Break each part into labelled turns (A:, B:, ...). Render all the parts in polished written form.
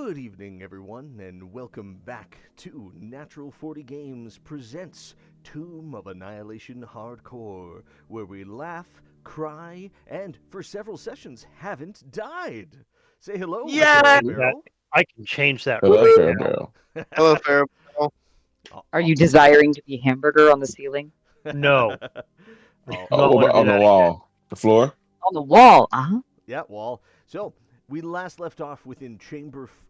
A: Good evening, everyone, and welcome back to Natural 40 Games presents Tomb of Annihilation Hardcore, where we laugh, cry, and for several sessions haven't died. Say hello,
B: Yeah.
A: Mr.
C: That
A: Barrel.
C: I can change that
B: Hello,
C: right
B: Fair
C: now.
B: Barrel. Hello, Farrell.
D: Are you desiring to be hamburger on the ceiling?
C: No, I do
A: Oh,
C: not
B: What
C: want to
B: about
C: do
B: on the
C: that again.
B: wall? The floor?
D: On the wall, uh-huh.
A: yeah, well, so we last left off within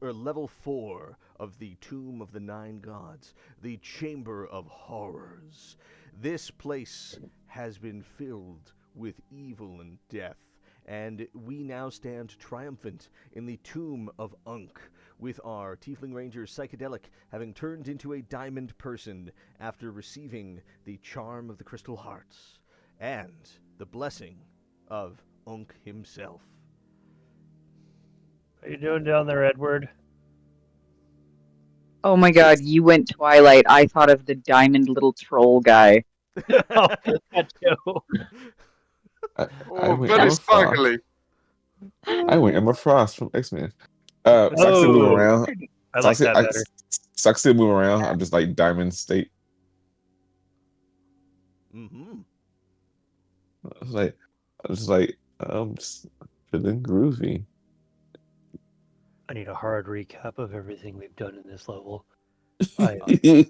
A: level 4 of the Tomb of the Nine Gods, the Chamber of Horrors. This place has been filled with evil and death, and we now stand triumphant in the Tomb of Unk, with our Tiefling Ranger Psychedelic having turned into a diamond person after receiving the charm of the Crystal Hearts and the blessing of Unk himself.
C: How you doing down there, Edward?
D: Oh my god, you went Twilight. I thought of the diamond little troll guy.
C: Oh, that too.
B: I Oh, went very Emma Frost. sparkly. I went Emma Frost from X-Men. So I can still move
C: Oh,
B: around.
C: I like that better.
B: So I can still move around. I'm just like Diamond State.
A: Mm-hmm.
B: I was like, I'm just feeling groovy.
C: I need a hard recap of everything we've done in this level. I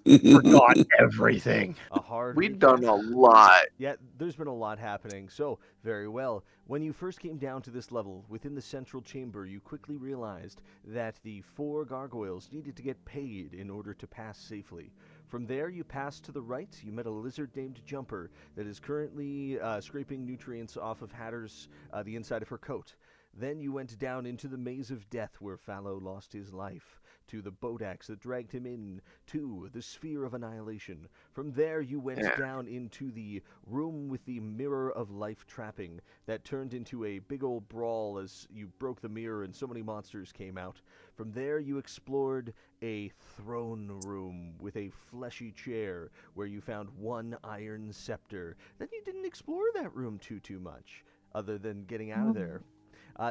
C: forgot everything.
A: A hard
B: We've
A: recap.
B: done a lot.
A: Yeah, there's been a lot happening. So, very well. When you first came down to this level, within the central chamber, you quickly realized that the 4 gargoyles needed to get paid in order to pass safely. From there, you passed to the right. You met a lizard named Jumper that is currently scraping nutrients off of Hatter's, the inside of her coat. Then you went down into the maze of death where Fallow lost his life, to the boat axe that dragged him in, to the sphere of annihilation. From there, you went down into the room with the mirror of life trapping that turned into a big old brawl as you broke the mirror and so many monsters came out. From there, you explored a throne room with a fleshy chair where you found one iron scepter. Then you didn't explore that room too much, other than getting out of there.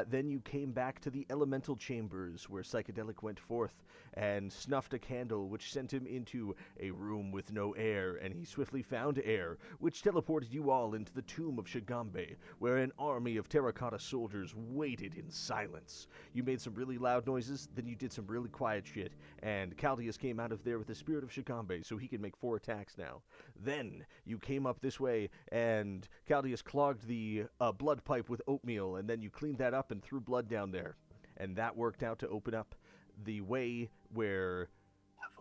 A: Then you came back to the elemental chambers where Psychedelic went forth and snuffed a candle which sent him into a room with no air, and he swiftly found air, which teleported you all into the tomb of Shigambe, where an army of terracotta soldiers waited in silence. You made some really loud noises, then you did some really quiet shit, and Caldius came out of there with the spirit of Shigambe, so he can make 4 attacks now. Then you came up this way, and Caldius clogged the blood pipe with oatmeal, and then you cleaned that up and threw blood down there. And that worked out to open up the way where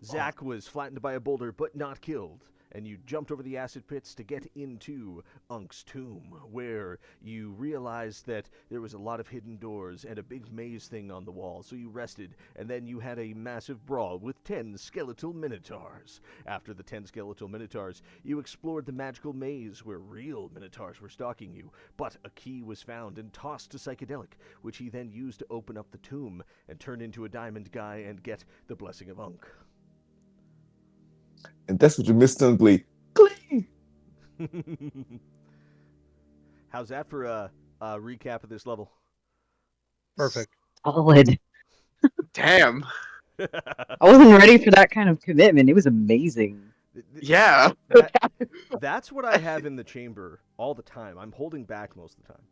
A: Zack was flattened by a boulder but not killed. And you jumped over the acid pits to get into Unk's tomb, where you realized that there was a lot of hidden doors and a big maze thing on the wall, so you rested, and then you had a massive brawl with 10 skeletal minotaurs. After the 10 skeletal minotaurs, you explored the magical maze where real minotaurs were stalking you, but a key was found and tossed to Psychedelic, which he then used to open up the tomb and turn into a diamond guy and get the blessing of Unk.
B: And that's what you missed on Glee. Glee!
A: How's that for a recap of this level?
C: Perfect.
D: Solid.
B: Damn.
D: I wasn't ready for that kind of commitment. It was amazing.
B: Yeah.
A: That's what I have in the chamber all the time. I'm holding back most of the time.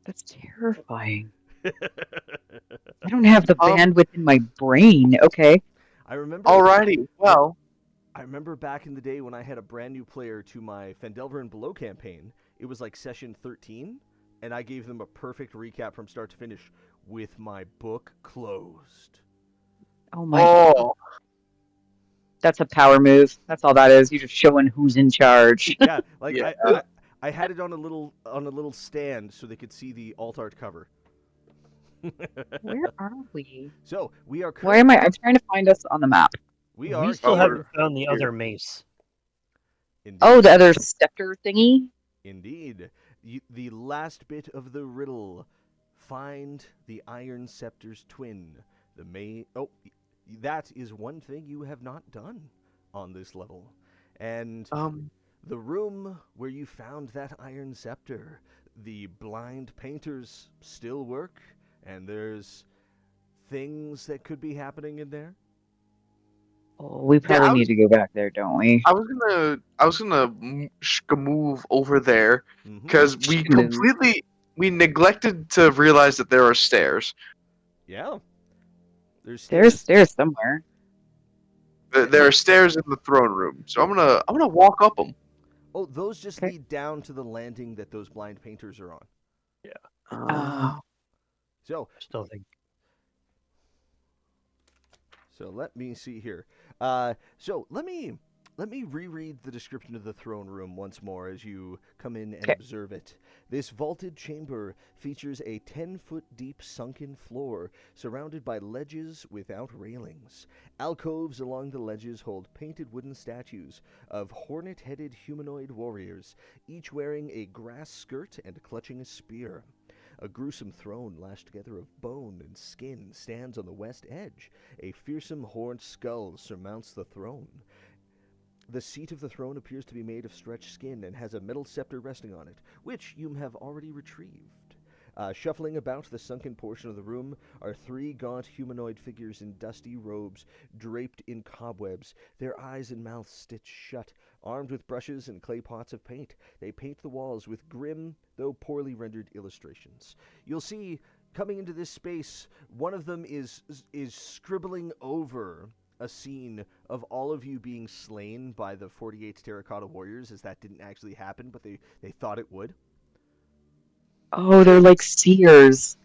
D: That's terrifying. I don't have the bandwidth in my brain. Okay.
A: I remember.
B: Alrighty. Well,
A: I remember back in the day when I had a brand new player to my Fendelver and Below campaign. It was like session 13, and I gave them a perfect recap from start to finish with my book closed.
D: Oh my god. That's a power move. That's all that is. You're just showing who's in charge.
A: Yeah, like
B: Yeah.
A: I had it on a little stand so they could see the alt art cover.
D: Where are we?
A: So we are.
D: Where am I? I'm trying to find us on the map.
A: We are.
C: We still
A: here.
C: haven't found the other mace.
A: Indeed.
D: Oh, the other scepter thingy?
A: Indeed. The last bit of the riddle. Find the Iron Scepter's twin. That is one thing you have not done on this level. And the room where you found that Iron Scepter, the blind painters still work, and there's things that could be happening in there?
D: Oh, we
E: Yeah,
D: probably need to go back there, don't we?
E: I was gonna move over there
A: Mm-hmm.
E: because
D: Move.
E: we neglected to realize that there are stairs.
A: Yeah. There's
D: There's
A: stairs.
D: stairs somewhere.
E: There are stairs in the throne room, so I'm gonna walk up them.
A: Oh, those just
D: Okay.
A: lead down to the landing that those blind painters are on.
C: Yeah,
D: Oh,
A: So,
C: I still think.
A: so let me see here. So let me reread the description of the throne room once more as you come in and
D: okay.
A: observe it. This vaulted chamber features a 10-foot deep sunken floor surrounded by ledges without railings. Alcoves along the ledges hold painted wooden statues of hornet-headed humanoid warriors, each wearing a grass skirt and clutching a spear. A gruesome throne lashed together of bone and skin stands on the west edge. A fearsome horned skull surmounts the throne. The seat of the throne appears to be made of stretched skin and has a metal scepter resting on it, which you have already retrieved. Shuffling about the sunken portion of the room are three gaunt humanoid figures in dusty robes draped in cobwebs, their eyes and mouths stitched shut. Armed with brushes and clay pots of paint, they paint the walls with grim, though poorly rendered illustrations. You'll see, coming into this space, one of them is scribbling over a scene of all of you being slain by the 48 terracotta warriors, as that didn't actually happen, but they thought it would.
D: Oh, they're like seers,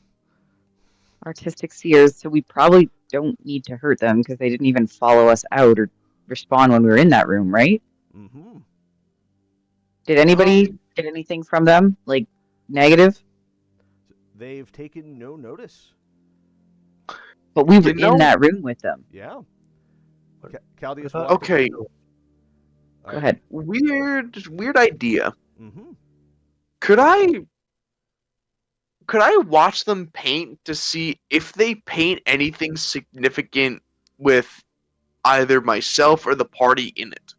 D: artistic seers. So we probably don't need to hurt them because they didn't even follow us out or respond when we were in that room, right?
A: Mm-hmm.
D: Did anybody get anything from them? Like negative?
A: They've taken no notice.
D: But we were
E: You
D: in
E: know,
D: that room with them.
A: Yeah.
C: What,
A: Caldius
C: about?
A: walked.
E: okay,
A: All
D: Go
A: right.
D: ahead.
E: weird idea.
A: Mm-hmm.
E: Could I watch them paint to see if they paint anything significant with either myself or the party in it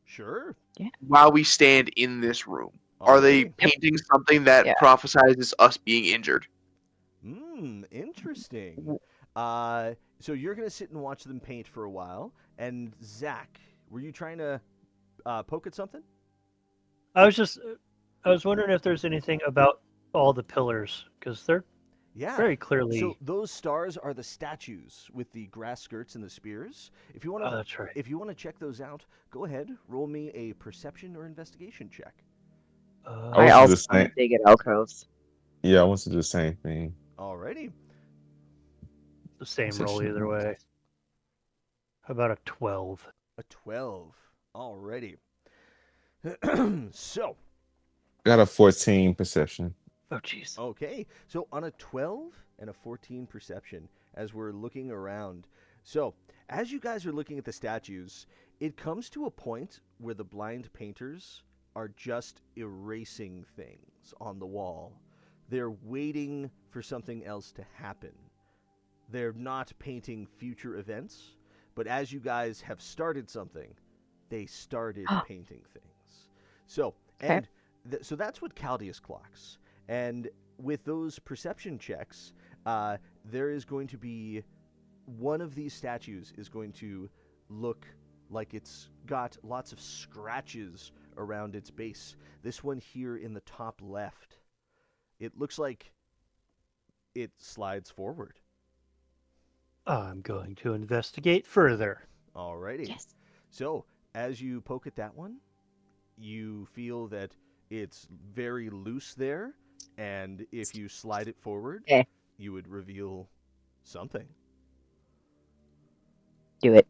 A: Sure.
D: Yeah.
E: while we stand in this room? Are they
A: Alrighty.
D: Yep.
E: painting something that
D: Yeah.
E: prophesizes us being injured?
A: Interesting. So you're gonna sit and watch them paint for a while. And Zach, were you trying to poke at something?
C: I was wondering if there's anything about all the pillars because they're
A: Yeah.
C: very clearly.
A: So those stars are the statues with the grass skirts and the spears. If you want to,
C: That's right.
A: if you want to check those out, go ahead. Roll me a perception or investigation check.
B: I
D: I
B: was
D: also
B: just
D: want
B: saying.
D: to dig at alcoves.
B: Yeah, I want to do the same thing.
A: Alrighty.
C: The same roll
B: Perception.
C: either way. How about a 12?
A: A 12. Alrighty. So,
B: Got a 14 perception.
C: Oh, jeez.
A: okay. So on a 12 and a 14 perception, as we're looking around. So, as you guys are looking at the statues, it comes to a point where the blind painters are just erasing things on the wall. They're waiting for something else to happen. They're not painting future events, but as you guys have started something, they started painting things. So,
D: Okay.
A: and so that's what Caldius clocks. And with those perception checks, there is going to be one of these statues is going to look like it's got lots of scratches around its base. This one here in the top left, it looks like it slides forward.
C: I'm going to investigate further.
A: Alrighty.
D: Yes.
A: So, as you poke at that one, you feel that it's very loose there, and if you slide it forward,
D: Okay.
A: you would reveal something.
D: Do it.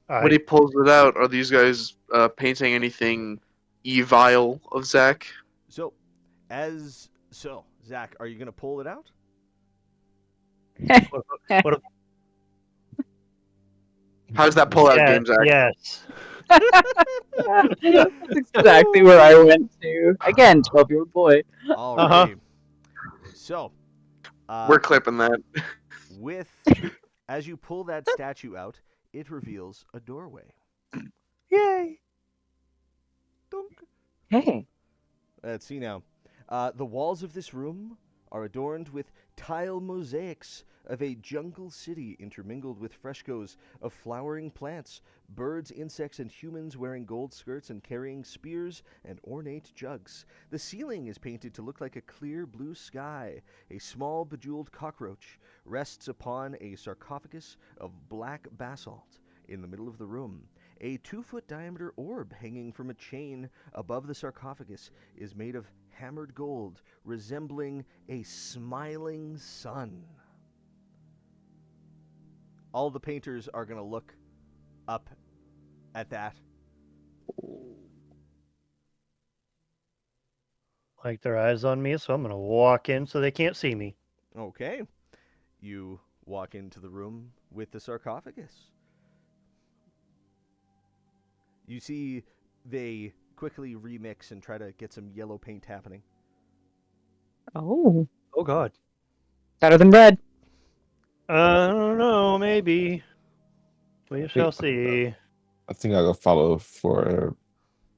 E: When he pulls it out, are these guys painting anything evil of Zach?
A: So, Zach, are you going to pull it out?
C: What
E: How's that pull out
C: yeah,
E: game, Zach?
C: yes.
D: That's exactly where I went to. Again, 12-year-old boy.
A: Alrighty. So,
E: We're clipping that.
A: with as you pull that statue out, it reveals a doorway.
C: Yay.
A: Dunk.
D: Hey.
A: Let's see now. The walls of this room are adorned with tile mosaics of a jungle city intermingled with frescoes of flowering plants, birds, insects, and humans wearing gold skirts and carrying spears and ornate jugs. The ceiling is painted to look like a clear blue sky. A small bejeweled cockroach rests upon a sarcophagus of black basalt in the middle of the room. A 2-foot diameter orb hanging from a chain above the sarcophagus is made of hammered gold, resembling a smiling sun. All the painters are going to look up at that.
C: Like their eyes on me, so I'm gonna walk in so they can't see me.
A: Okay. You walk into the room with the sarcophagus. You see they quickly remix and try to get some yellow paint happening.
D: Oh,
C: Oh God.
D: better than red.
C: I don't know. Maybe we
B: I
C: shall
B: think
C: see.
B: I think I'll go follow for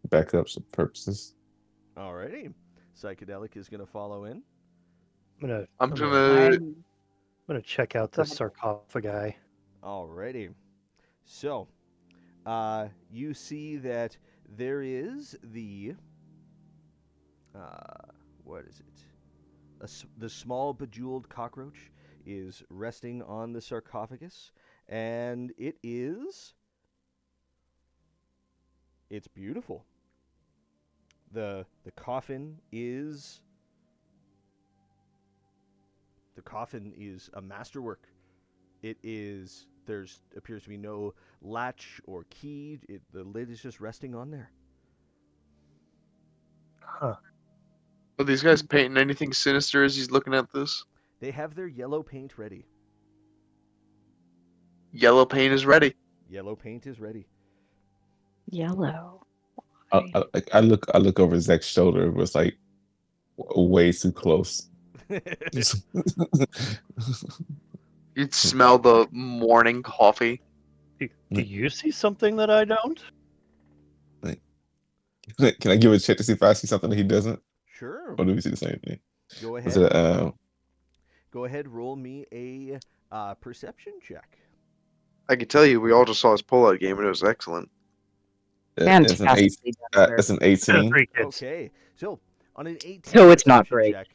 B: backups purposes.
A: Alrighty. Psychedelic is going to follow in.
E: I'm gonna
C: Check out
D: Go
C: this
D: ahead.
C: sarcophagi.
A: Alrighty. So, you see that there is the, what is it? The small bejeweled cockroach is resting on the sarcophagus, and it's beautiful. The coffin is a masterwork. There appears to be no latch or key. The lid is just resting on there.
C: Huh.
E: Are these guys painting anything sinister as he's looking at this?
A: They have their yellow paint ready.
E: Yellow paint is ready.
A: Yellow paint is ready.
D: Yellow.
B: I look over Zach's shoulder. It was like way too close.
E: You'd smell the morning coffee.
C: Do you see something that I don't?
B: Can I give it a check to see if I see something that he doesn't?
A: Sure.
B: Or do we see the same thing?
A: Go
B: Is
A: ahead.
B: it
A: Go ahead. Roll me a perception check.
E: I can tell you, we all just saw his pullout game and it was excellent.
B: it's an eight.
D: Fantastically done, sir.
B: It's an 18.
C: 3 kids.
A: Okay. So on an 18
D: So it's not
A: perception
D: great.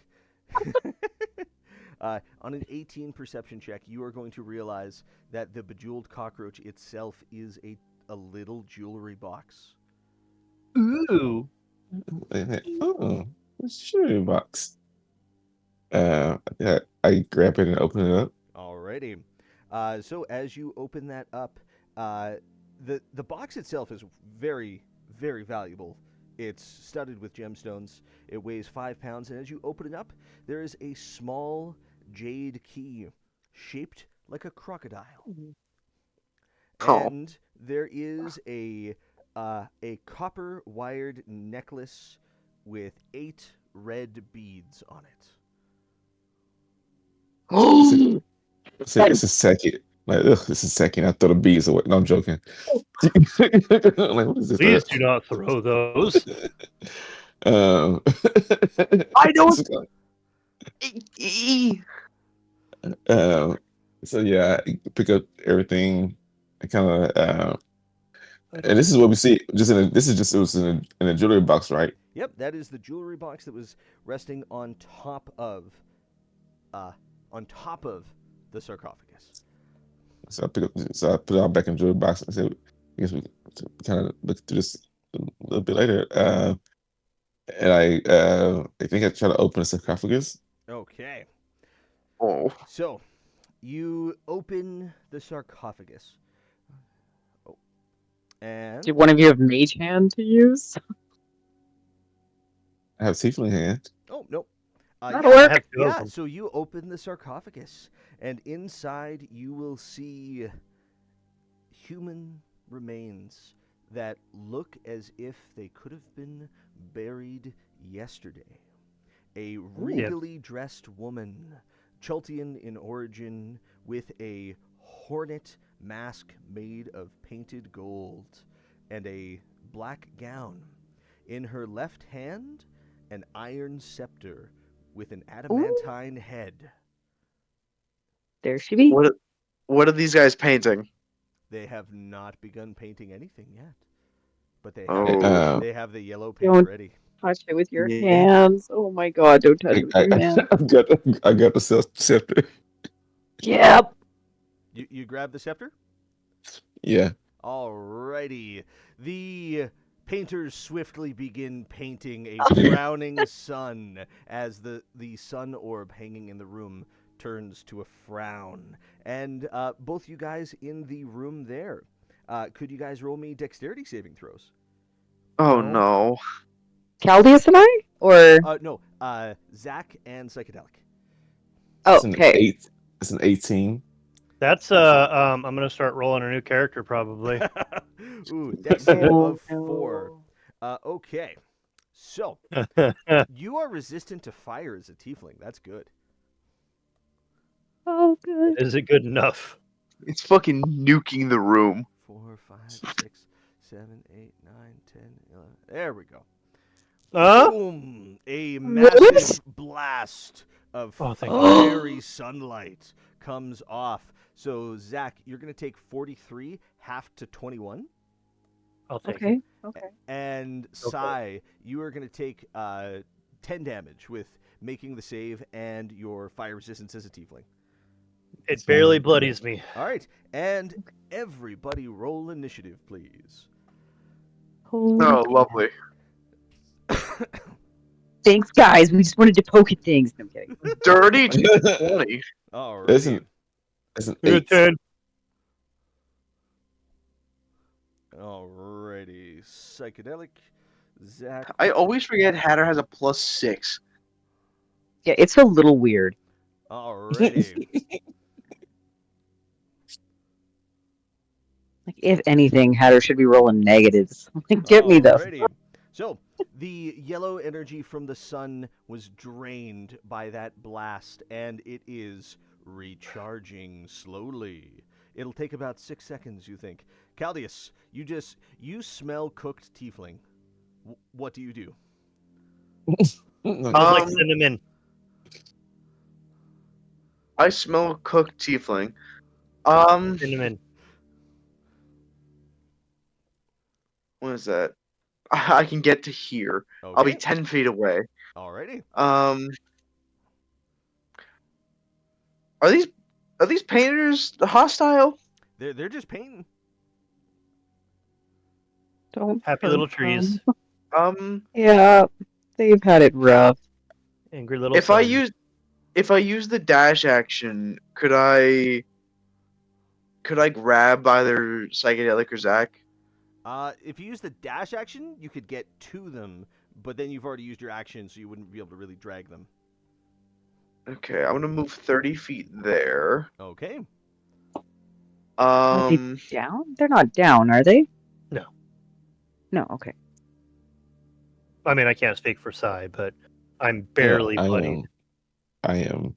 A: check, on an 18 perception check, you are going to realize that the bejeweled cockroach itself is a little jewelry box.
C: Ooh.
B: Oh, sure, box. Yeah, I grab it and open it up.
A: Alrighty. So as you open that up, the box itself is very, very valuable. It's studded with gemstones. It weighs 5 pounds, and as you open it up, there is a small jade key shaped like a crocodile.
E: Oh.
A: And there is a copper wired necklace with 8 red beads on it.
B: It's a second. Like, ugh, this is second. I throw the bees away. No, I'm joking. Like, what is this?
C: Please do not throw those.
E: I don't.
B: So yeah, I pick up everything. I kind of and this is what we see. It was in a jewelry box, right?
A: Yep, that is the jewelry box that was resting on top of the sarcophagus.
B: So I put it all back in the jewelry box and said, I guess we kind of look through this a little bit later. And I think I try to open the sarcophagus.
A: Okay.
E: Oh.
A: So, you open the sarcophagus. Oh. And
D: Do one of you have mage hand to use?
B: I have tiefling hand.
A: oh, no.
D: That'll
A: Yeah,
D: work.
C: I have 2 of
A: yeah,
C: them.
A: so you open the sarcophagus, and inside you will see human remains that look as if they could have been buried yesterday. A regally dressed woman, Chaltian in origin, with a hornet mask made of painted gold and a black gown. In her left hand, an iron scepter with an adamantine head.
D: There she be.
E: What are these guys painting?
A: They have not begun painting anything yet, but
E: Oh,
A: they have the yellow paint
D: Don't
A: ready.
D: touch it with your
E: yeah.
D: hands. Oh my god, don't touch it with your hands.
B: I got the scepter.
D: Yep.
A: You grab the scepter?
B: Yeah.
A: Alrighty. The painters swiftly begin painting a frowning sun as the sun orb hanging in the room turns to a frown. And both you guys in the room there, could you guys roll me dexterity saving throws?
E: Oh no.
D: Caldius and I? Or
A: No, Zach and Psychedelic.
B: It's an
D: okay.
B: 8. It's an 18.
C: That's I'm gonna start rolling a new character probably.
A: Ooh, dex save
D: Oh,
A: of 4. Okay. So, you are resistant to fire as a tiefling. That's good.
D: Oh good.
C: Is it good enough?
E: It's fucking nuking the room.
A: 4, 5, 6, 7, 8, 9, 10, 11. There we go.
C: Huh?
A: Boom! A
D: What?
A: massive blast of
C: Oh, thank
A: fiery sunlight comes off. So, Zach, you're going to take 43, half to 21.
C: I'll take it.
D: Okay. Okay.
A: And Sai, you are going to take 10 damage with making the save and your fire resistance as a tiefling.
C: It barely bloodies me.
A: All right. And everybody roll initiative, please.
D: Holy
E: Oh,
D: cow.
E: lovely.
D: Thanks, guys. We just wanted to poke at things. No, I'm kidding.
E: Dirty 20.
A: All
B: It's
A: right.
B: an
C: Good
B: 8.
C: 10.
A: Alrighty. Psychedelic. Zach.
E: I always forget Hatter has a +6.
D: Yeah, it's a little weird.
A: Alrighty.
D: Like, if anything, Hatter should be rolling negatives. Like, get me the.
A: Alrighty. So, the yellow energy from the sun was drained by that blast, and it is recharging slowly. It'll take about 6 seconds, you think. Caldius, you smell cooked tiefling. What do you do?
C: Smells like
E: Um,
C: cinnamon.
E: I smell cooked tiefling.
C: Cinnamon.
E: What is that? I can get to here. I'll be
A: Okay.
E: 10 feet away.
A: Alrighty.
E: Are these painters hostile?
A: They're just painting.
D: Don't
C: Happy
D: hurt
C: little trees.
D: them.
E: Um,
D: Yeah, they've had it rough.
C: Angry little
E: if I
C: sun.
E: use the dash action, could I grab either psychedelic or Zach?
A: If you use the dash action, you could get to them, but then you've already used your action, so you wouldn't be able to really drag them.
E: Okay, I'm gonna move 30 feet there.
A: Okay.
D: Are they down? They're not down, are they?
C: No.
D: No, okay.
C: I mean, I can't speak for Sai, but I'm barely bloodied.
B: I am.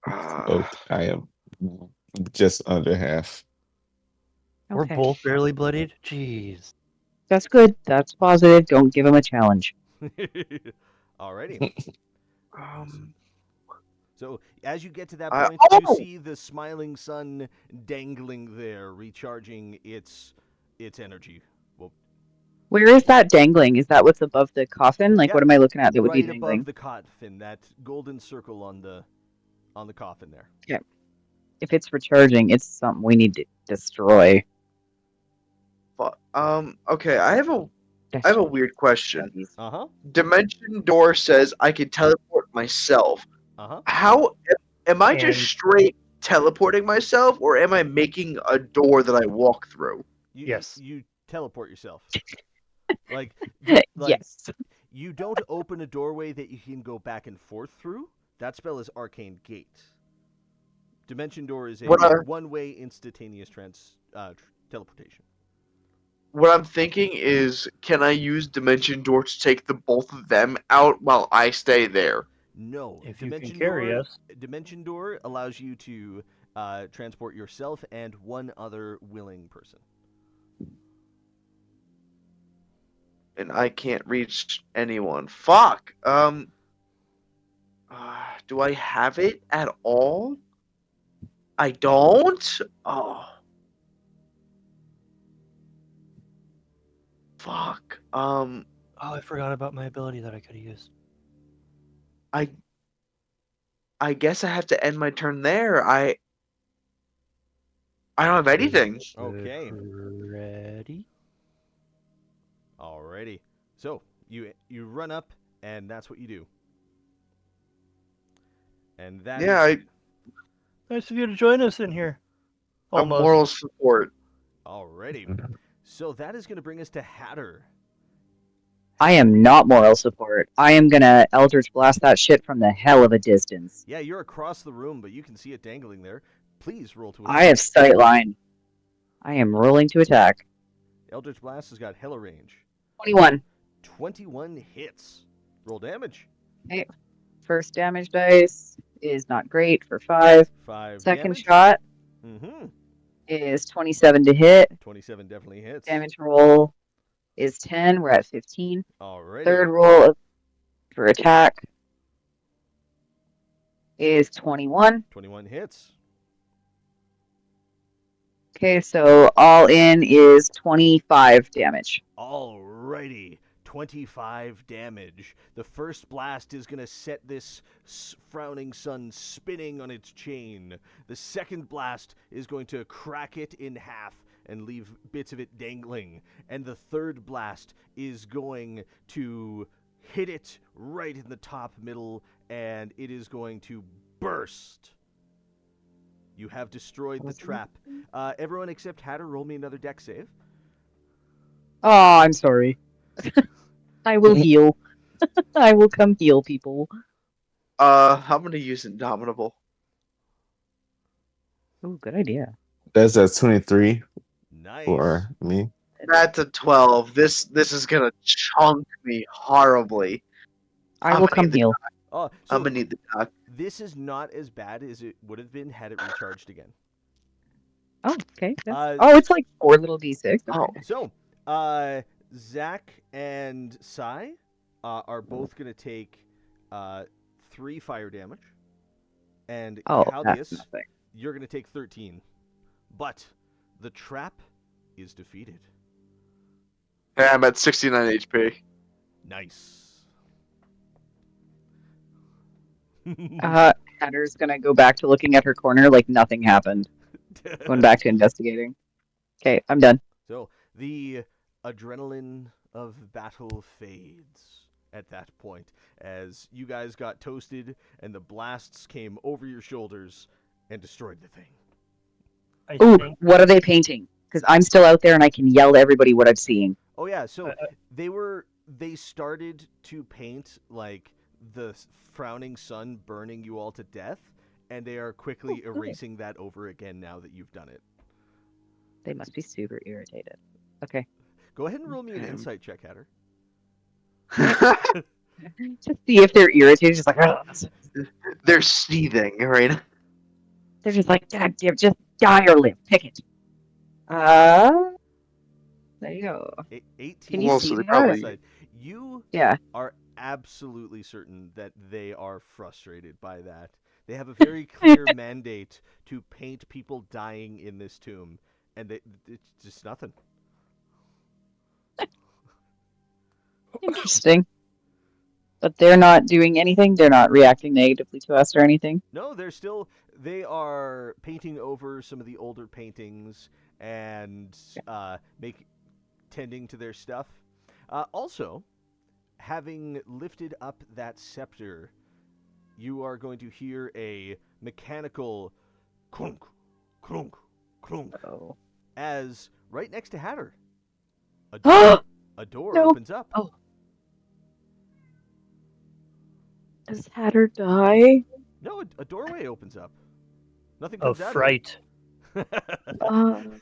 E: uh,
B: I am just under half.
C: We're
D: Okay.
C: both barely bloodied? Jeez.
D: That's good. That's positive. Don't give him a challenge.
A: Alrighty.
E: um,
A: So as you get to that
E: I-
A: point, you
E: oh!
A: see the smiling sun dangling there, recharging its energy. Well,
D: Where is that dangling? Is that what's above the coffin? Like,
A: Yeah,
D: what am I looking at that would be
A: right
D: dangling?
A: above the coffin, that golden circle on the coffin there.
D: If it's recharging, it's something we need to destroy.
E: Okay, I have a weird question.
A: Uh huh.
E: Dimension Door says I can teleport myself.
A: Uh huh.
E: How am I just
C: And-
E: straight teleporting myself, or am I making a door that I walk through?
C: Yes.
A: You teleport yourself. Like
D: Yes.
A: you don't open a doorway that you can go back and forth through. That spell is Arcane Gate. Dimension Door is a one-way instantaneous teleportation.
E: What I'm thinking is, can I use Dimension Door to take the both of them out while I stay there?
A: No,
C: If you can carry us.
A: Dimension Door allows you to transport yourself and one other willing person.
E: And I can't reach anyone. Fuck. Do I have it at all? I don't? Oh. Fuck.
C: Oh, I forgot about my ability that I could have used.
E: I guess I have to end my turn there. I don't have anything.
A: Okay.
C: Ready?
A: Alrighty. So you run up, and that's what you do. And that is
E: Yeah,
C: Nice of you to join us in here.
E: I'm
C: Almost.
E: moral support.
A: alrighty. So that is going to bring us to Hatter.
D: I am not moral support. I am gonna Eldritch Blast that shit from the hell of a distance.
A: Yeah, you're across the room, but you can see it dangling there. Please roll to
D: I have sight line. I am rolling to attack.
A: Eldritch Blast has got hella range.
D: 21.
A: 21 hits. Roll damage.
D: Okay. First damage dice is not great for 5.
A: 5
D: Second
A: damage.
D: shot
A: Mm-hmm.
D: is 27 to hit.
A: 27 definitely hits.
D: Damage roll is 10. We're at 15.
A: Alrighty.
D: Third roll for attack is 21.
A: 21 hits.
D: Okay, so all in is 25 damage.
A: Alrighty. 25 damage. The first blast is going to set this frowning sun spinning on its chain. The second blast is going to crack it in half and leave bits of it dangling. And the third blast is going to hit it right in the top middle, and it is going to burst. You have destroyed the trap. Everyone except Hatter, roll me another deck save.
D: Oh, I'm sorry. I will heal. I will come heal people.
E: I'm gonna use Indomitable.
D: Oh, good idea.
B: That's a 23
A: Nice.
B: for me.
E: That's a 12. This is gonna chunk me horribly.
D: I
E: I'm
D: will
E: gonna
D: come
E: need the
D: heal.
E: I'm
A: So
E: gonna need the doc.
A: this is not as bad as it would have been had it recharged again.
D: Oh, okay.
A: Uh,
D: Oh, it's like 4 little d6.
E: Oh,
D: Okay.
A: So, Zach and Sai are both going to take 3 fire damage. And
D: Oh, that's
A: Caldius,
D: nothing.
A: you're going to take 13. But the trap is defeated.
E: yeah, I'm at 69 HP.
A: Nice.
D: Hatter's gonna go back to looking at her corner like nothing happened. Going back to investigating. Okay, I'm done.
A: So the adrenaline of battle fades at that point as you guys got toasted and the blasts came over your shoulders and destroyed the thing.
C: I
D: Ooh,
C: think
D: what are they painting? Because I'm still out there and I can yell to everybody what I'm seeing.
A: Oh yeah, so they started to paint like the frowning sun burning you all to death, and they are quickly
D: Oh, good.
A: erasing that over again now that you've done it.
D: They must be super irritated. Okay.
A: Go ahead and roll me an insight check, Hatter.
D: Just see if they're irritated. Just like, "Ugh."
E: They're seething, right?
D: They're just like, God damn, just die or live. Pick it. There you go.
A: 18
D: Can you
E: Well,
D: see
E: so they
D: that?
E: probably-
A: You
D: Yeah.
A: are absolutely certain that they are frustrated by that. They have a very clear mandate to paint people dying in this tomb, and it's just nothing.
D: Interesting. But they're not doing anything. They're not reacting negatively to us or anything.
A: No, they are painting over some of the older paintings and tending to their stuff. Also, having lifted up that scepter, you are going to hear a mechanical clunk, clunk, clunk,
D: Oh.
A: as right next to Hatter, a door
D: No.
A: opens up.
D: Oh. Does Hatter die?
A: No, a doorway opens up. Nothing
C: of
A: comes out
C: fright.
A: of it.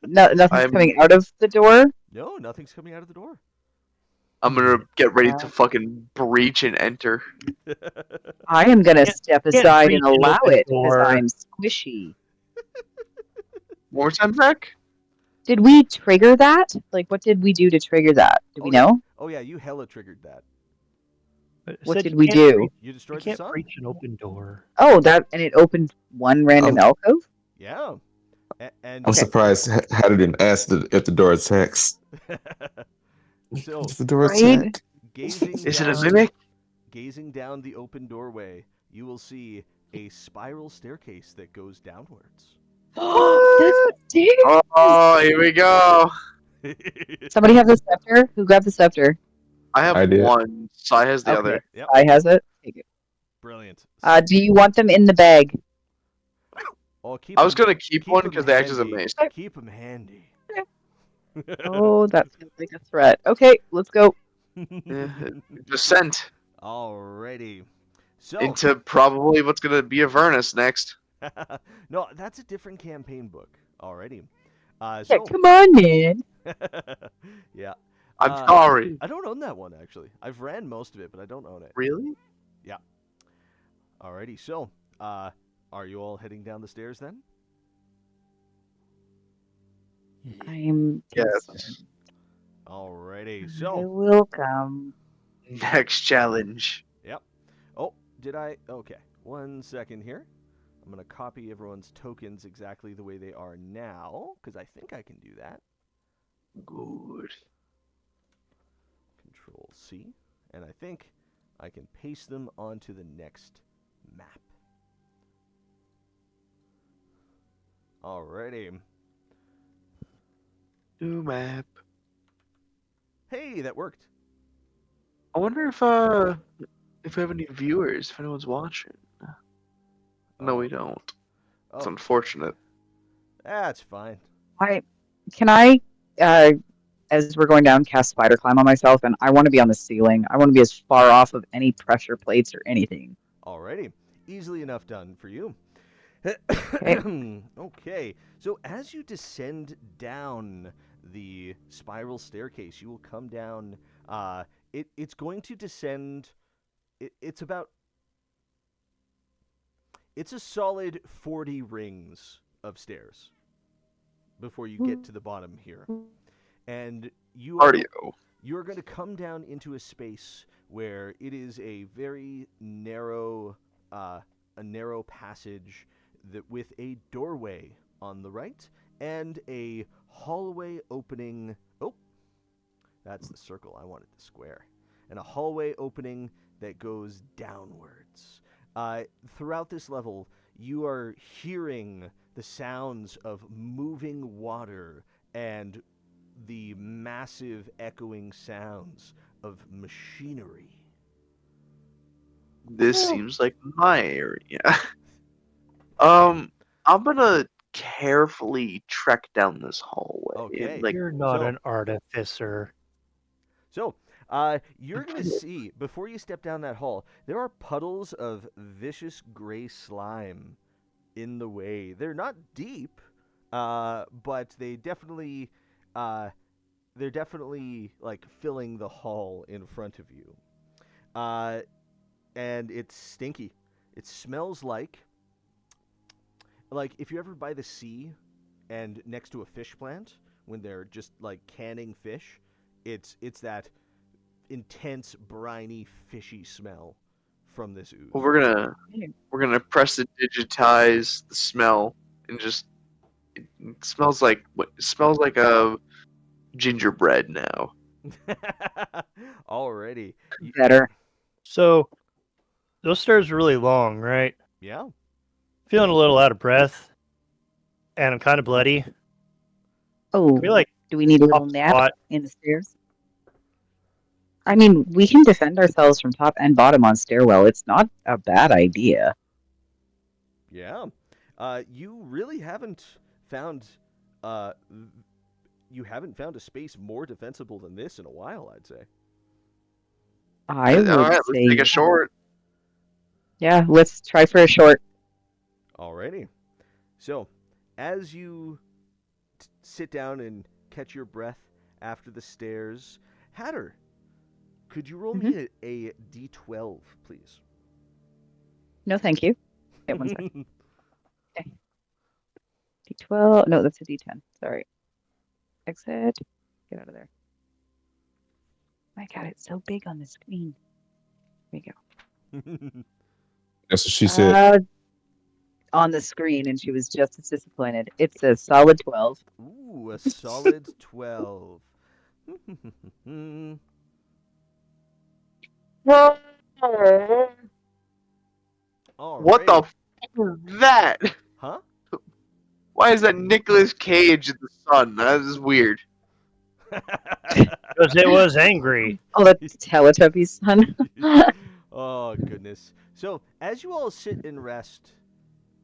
D: Nothing's
E: I'm-
D: coming out of the door.
A: No, nothing's coming out of the door.
E: I'm gonna get ready
D: Wow.
E: to fucking breach and enter.
D: I am gonna
C: Can't-
D: step
C: can't
D: aside
C: reach
D: and
C: an
D: allow
C: open
D: it because
C: door.
D: I'm squishy.
E: One more time, Zach?
D: Did we trigger that? Like, what did we do to trigger that? Do we know?
A: Oh yeah, you hella triggered that.
C: It
D: What
C: said
D: did
C: you
D: we
C: can't
D: do?
C: reach-
A: You
C: You
A: destroyed the
C: can't
A: sun.
C: breach an open door.
D: Oh, and it opened one random alcove?
A: Yeah. And
B: I'm
D: Okay.
B: surprised Hatter didn't ask if the door attacks.
A: so
B: Is the door
D: Right?
B: attack?
A: gazing
E: Is it a
A: down
E: mimic?
A: gazing down the open doorway, you will see a spiral staircase that goes downwards.
D: That's the stairs.
E: Oh, here we go.
D: Somebody have the scepter? Who grabbed the scepter?
E: I have
B: I did.
E: one. Sai has the
D: Okay.
E: other.
A: Yep.
D: Sai has it. Take it.
A: Brilliant.
D: Do you want them in the bag?
A: Oh, keep
E: I was
A: 'em-
E: gonna keep one
A: 'em
E: because they act as a
A: handy.
E: mace.
A: Keep them handy.
D: Oh, that seems like a threat. Okay, let's go.
E: Descent
A: Alrighty. So
E: into probably what's gonna be Avernus next.
A: no, that's a different campaign book. Alrighty.
D: Yeah,
A: So
D: come on, man.
A: yeah.
E: I'm sorry.
A: I don't own that one actually. I've ran most of it, but I don't own it.
E: Really?
A: Alrighty. So, are you all heading down the stairs then?
D: I'm
E: Yes.
D: concerned.
A: Alrighty.
D: I
A: So,
D: will come.
E: Next challenge.
A: yep. Oh, did I? Okay. 1 second here. I'm gonna copy everyone's tokens exactly the way they are now, because I think I can do that.
E: Good.
A: Control C, and I think I can paste them onto the next map. Alrighty.
E: New map.
A: Hey, that worked.
E: I wonder if we have any viewers, if anyone's watching. No, we don't. It's
A: Oh,
E: unfortunate.
A: that's fine.
D: Can I, as we're going down, cast spider climb on myself, and I want to be on the ceiling. I want to be as far off of any pressure plates or anything.
A: Alrighty. Easily enough done for you.
D: Okay.
A: Okay. So as you descend down the spiral staircase, you will come down. It's going to descend. It's about. It's a solid 40 rings of stairs before you get to the bottom here, and
E: Cardio.
A: you're going to come down into a space where it is a very narrow, a narrow passage that with a doorway on the right and a hallway opening. Oh, that's the circle. I wanted the square. And a hallway opening that goes downwards. Throughout this level, you are hearing the sounds of moving water and the massive echoing sounds of machinery.
E: This
D: Oh.
E: seems like my area. I'm gonna carefully trek down this hallway.
A: Okay.
E: Like,
C: You're not
A: so-
C: an artificer.
A: So, you're going to see, before you step down that hall, there are puddles of vicious gray slime in the way. They're not deep, but they're definitely like filling the hall in front of you. And it's stinky. It smells like if you ever by the sea and next to a fish plant when they're just like canning fish, it's that intense briny fishy smell from this ooze.
E: well, we're gonna press to digitize the smell and just it smells like a gingerbread now.
A: Already.
D: Better.
C: So, those stairs are really long, right?
A: Yeah.
C: Feeling a little out of breath, and I'm kind of bloody.
D: Oh,
C: Can we like
D: do we need a little
C: hop
D: nap
C: spot?
D: in the stairs? I mean, we can defend ourselves from top and bottom on stairwell. It's not a bad idea.
A: Yeah. You really haven't found you haven't found a space more defensible than this in a while, I'd say.
D: I
E: All
D: would
E: right, let's
D: say,
E: take a short.
D: yeah, let's try for a short.
A: Alrighty. So, as you sit down and catch your breath after the stairs, Hatter, could you roll me a d12, please?
D: No, thank you. Okay, one second. D12. No, that's a D10. Sorry. Exit. Get out of there. My God, it's so big on the screen. There you go.
B: That's what she said.
D: on the screen, and she was just as disappointed. It's a solid 12.
A: Ooh, a solid 12.
E: What the
A: Alrighty.
E: fuck is that?
A: Huh?
E: Why is that Nicolas Cage in the sun? That is weird.
C: Because it was angry.
D: Oh, that's Teletubby's son.
A: Oh, goodness. So, as you all sit and rest,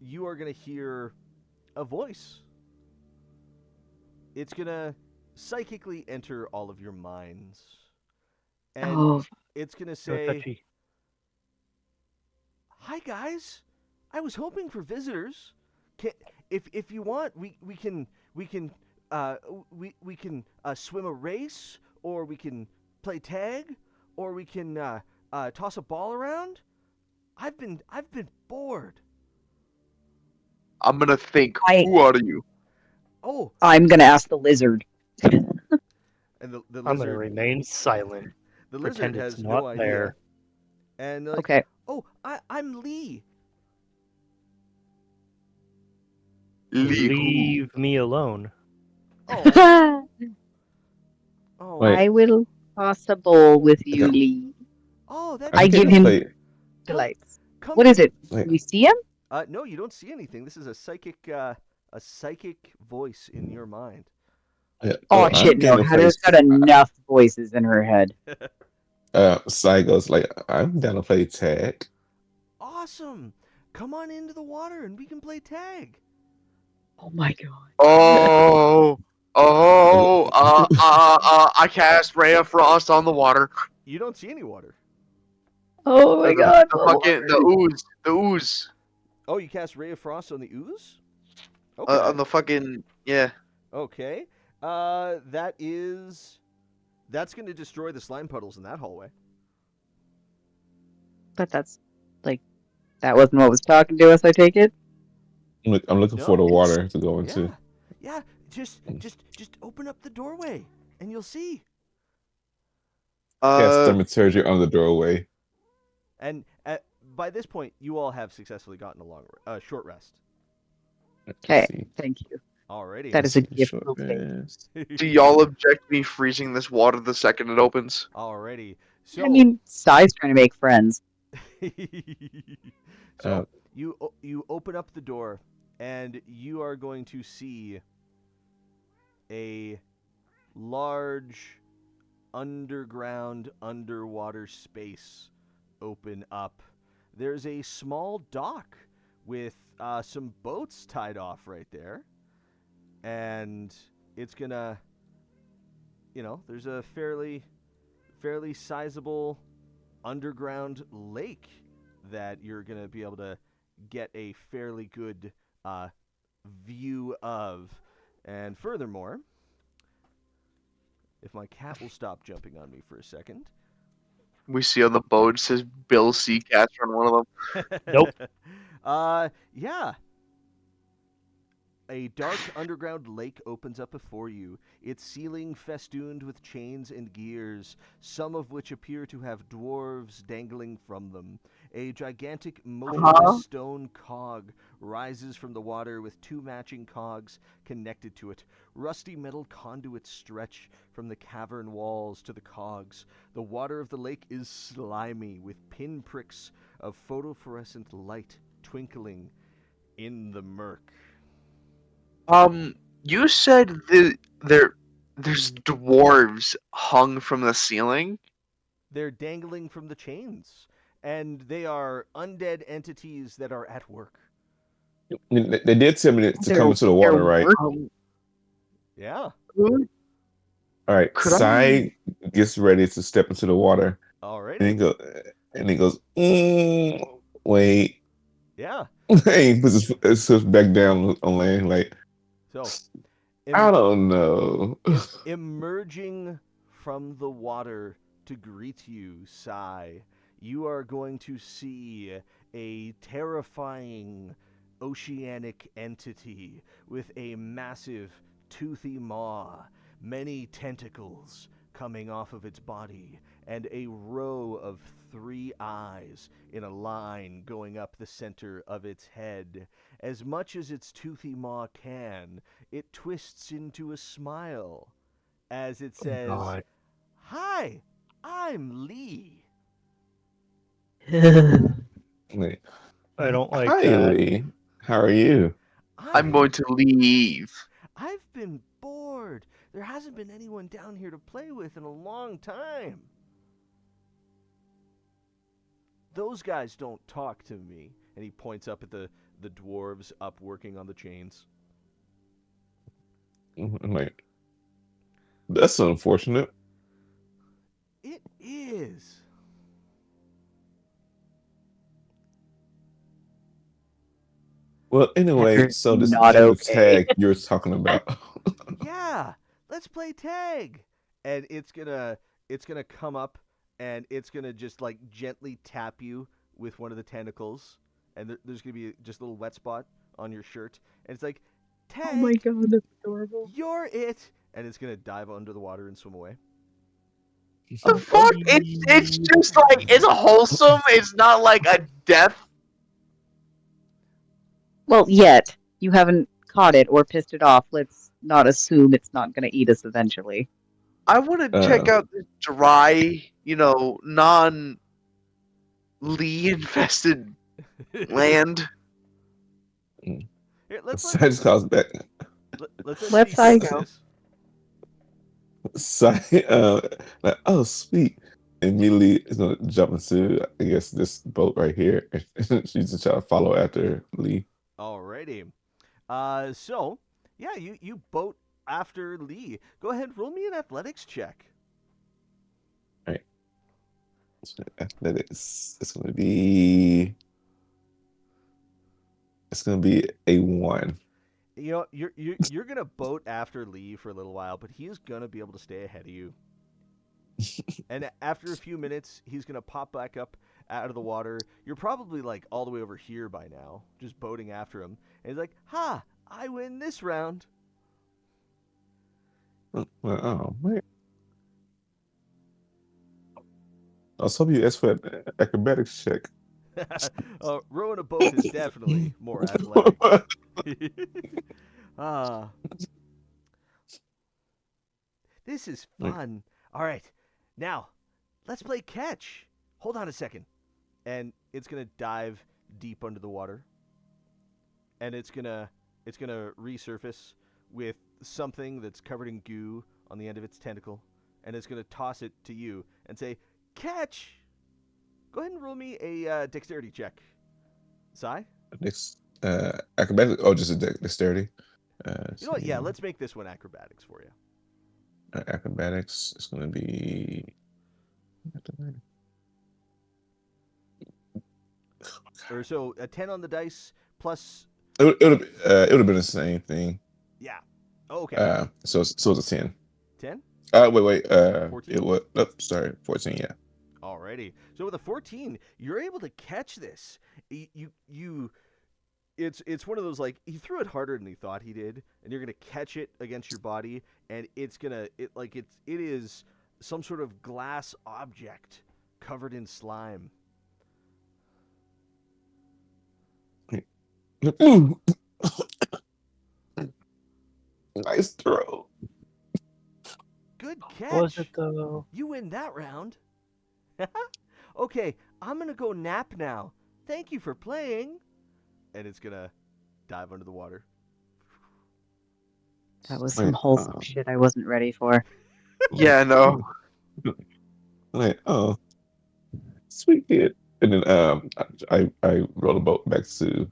A: you are going to hear a voice. It's going to psychically enter all of your minds. And
D: Oh,
A: it's going to
C: So
A: say,
C: touchy.
A: "Hi, guys. I was hoping for visitors. If you want, we can uh, we can swim a race, or we can play tag, or we can toss a ball around. I've been bored."
E: I'm gonna think,
D: I-
E: who are you?
A: Oh,
D: I'm gonna ask the lizard.
A: and the
C: I'm going to
A: lizard
C: remain silent.
A: the lizard
C: Pretend
A: has
C: it's
A: no
C: not
A: idea.
C: there.
A: And like,
D: Okay.
A: "Oh, I'm Lee."
E: Lee who?
C: Leave me alone.
A: Oh, oh,
B: Wait.
D: I will toss a bowl with you,
B: Okay.
D: Lee.
A: oh, that's
B: I
D: I
B: get
D: give
B: to
D: him
B: play.
D: delights.
A: come
D: What is
A: in.
D: it?
B: Wait.
D: Can we see him?
A: No, you don't see anything. This is a psychic voice in your mind.
D: Oh
B: I'm
D: shit, no.
B: getting to play.
D: Heather's got enough voices in her head.
B: Sai goes like, I'm down to play tag.
A: Awesome! Come on into the water and we can play tag.
D: Oh my god.
E: I cast Ray of Frost on the water.
A: You don't see any water.
D: Oh my
E: The,
D: god.
E: the
D: what
E: fucking
D: water?
E: the ooze
A: Oh, you cast Ray of Frost on the ooze? Okay.
E: on the fucking yeah.
A: Okay. That's going to destroy the slime puddles in that hallway.
D: But that's like that wasn't what was talking to us, I take it.
B: I'm looking for the
A: No.
B: water to go into.
A: Yeah. Yeah, just open up the doorway and you'll see.
B: Cast
E: Uh,
B: thaumaturgy on the doorway.
A: And by this point, you all have successfully gotten a short rest.
B: Let's
D: Okay.
B: see.
D: Thank you.
A: Alrighty.
D: That is a
B: Let's see,
D: gift
B: short
D: we'll take.
B: rest.
E: do y'all object to me freezing this water the second it opens?
A: Alrighty. So
D: I mean, Sai's trying to make friends.
A: so you open up the door and you are going to see a large underwater space open up. There's a small dock with some boats tied off right there, and it's gonna, there's a fairly sizable underground lake that you're gonna be able to get a fairly good view of. And furthermore, if my cat will stop jumping on me for a second.
E: We see on the boat it says Bill Seacatcher on one of them.
C: Nope.
A: Yeah. A dark underground lake opens up before you, its ceiling festooned with chains and gears, some of which appear to have dwarves dangling from them. A gigantic, motionless stone cog rises from the water with two matching cogs connected to it. Rusty metal conduits stretch from the cavern walls to the cogs. The water of the lake is slimy, with pinpricks of phosphorescent light twinkling in the murk.
E: You said there's dwarves hung from the ceiling.
A: They're dangling from the chains, and they are undead entities that are at work.
B: I mean, they did tell me to come into the water, right?
A: Yeah.
E: Could
B: All right.
E: Could I-
B: Sai gets ready to step into the water, and he
A: Alrighty.
B: goes, wait.
A: Yeah.
B: He puts his foot back down on land, like,
A: So,
B: I don't know.
A: emerging from the water to greet you, Sai, you are going to see a terrifying oceanic entity with a massive toothy maw, many tentacles coming off of its body, and a row of 3 eyes in a line going up the center of its head. as much as its toothy maw can, it twists into a smile as it says,
C: God.
A: "Hi, I'm Lee."
B: Wait.
C: I don't like
B: Hi,
C: that.
B: Lee. How are you?
E: I'm going to leave.
A: I've been bored. There hasn't been anyone down here to play with in a long time. Those guys don't talk to me. And he points up at the dwarves up working on the chains.
B: I'm like, that's unfortunate.
A: It is.
B: Well, anyway,
D: Pecker's
B: so this
D: not
B: game of
D: okay.
B: tag you're talking about.
A: Yeah, let's play tag. And it's gonna come up and it's gonna just like gently tap you with one of the tentacles. And there's gonna be just a little wet spot on your shirt. And it's like,
D: Oh my
A: "Tag,
D: god, that's adorable.
A: you're it." And it's gonna dive under the water and swim away.
E: The fuck? It's just like it's wholesome. It's not like a death.
D: Well, yet you haven't caught it or pissed it off. Let's not assume it's not going to eat us eventually.
E: I want to check out this dry, non Lee infested land.
A: Here, let's
B: So I just calls back.
A: let's
D: Let's
A: actually
D: go.
A: this.
B: So, like, oh, sweet. Immediately is gonna jump into, I guess, this boat right here. She's just trying to follow after Lee.
A: Alrighty. So yeah, you boat after Lee. Go ahead, roll me an athletics check.
B: So athletics. It's gonna be a 1.
A: You know, you're gonna boat after Lee for a little while, but he's gonna be able to stay ahead of you. And after a few minutes, he's gonna pop back up out of the water. You're probably like all the way over here by now, just boating after him. And he's like, "Ha! I win this round."
B: Oh man. I was hoping you asked for an acrobatics check.
A: Rowing a boat is definitely more athletic. Ah, this is fun. All right, now let's play catch. Hold on a second, and it's gonna dive deep under the water, and it's gonna resurface with something that's covered in goo on the end of its tentacle, and it's gonna toss it to you and say, "Catch." Go ahead and roll me a dexterity check. Sai?
B: Next, acrobatics. Oh, just a dexterity.
A: You know what? Yeah, let's make this one acrobatics for you.
B: Acrobatics is going to be.
A: Or so a 10 on the dice plus.
B: It would have been the same thing.
A: Yeah. Oh, okay.
B: So it's a 10.
A: 10?
B: Wait.
A: 14?
B: It was. Oh, sorry, 14. Yeah.
A: Alrighty. So with a 14, you're able to catch this. It's one of those, like, he threw it harder than he thought he did, and you're gonna catch it against your body, and it is some sort of glass object covered in slime.
B: Nice throw.
A: Good catch.
C: Was it though?
A: You win that round. Okay, I'm gonna go nap now. Thank you for playing. And it's gonna dive under the water.
D: That was some wholesome shit I wasn't ready for.
E: Yeah, no.
B: Like, oh, sweet kid. And then I rode a boat back to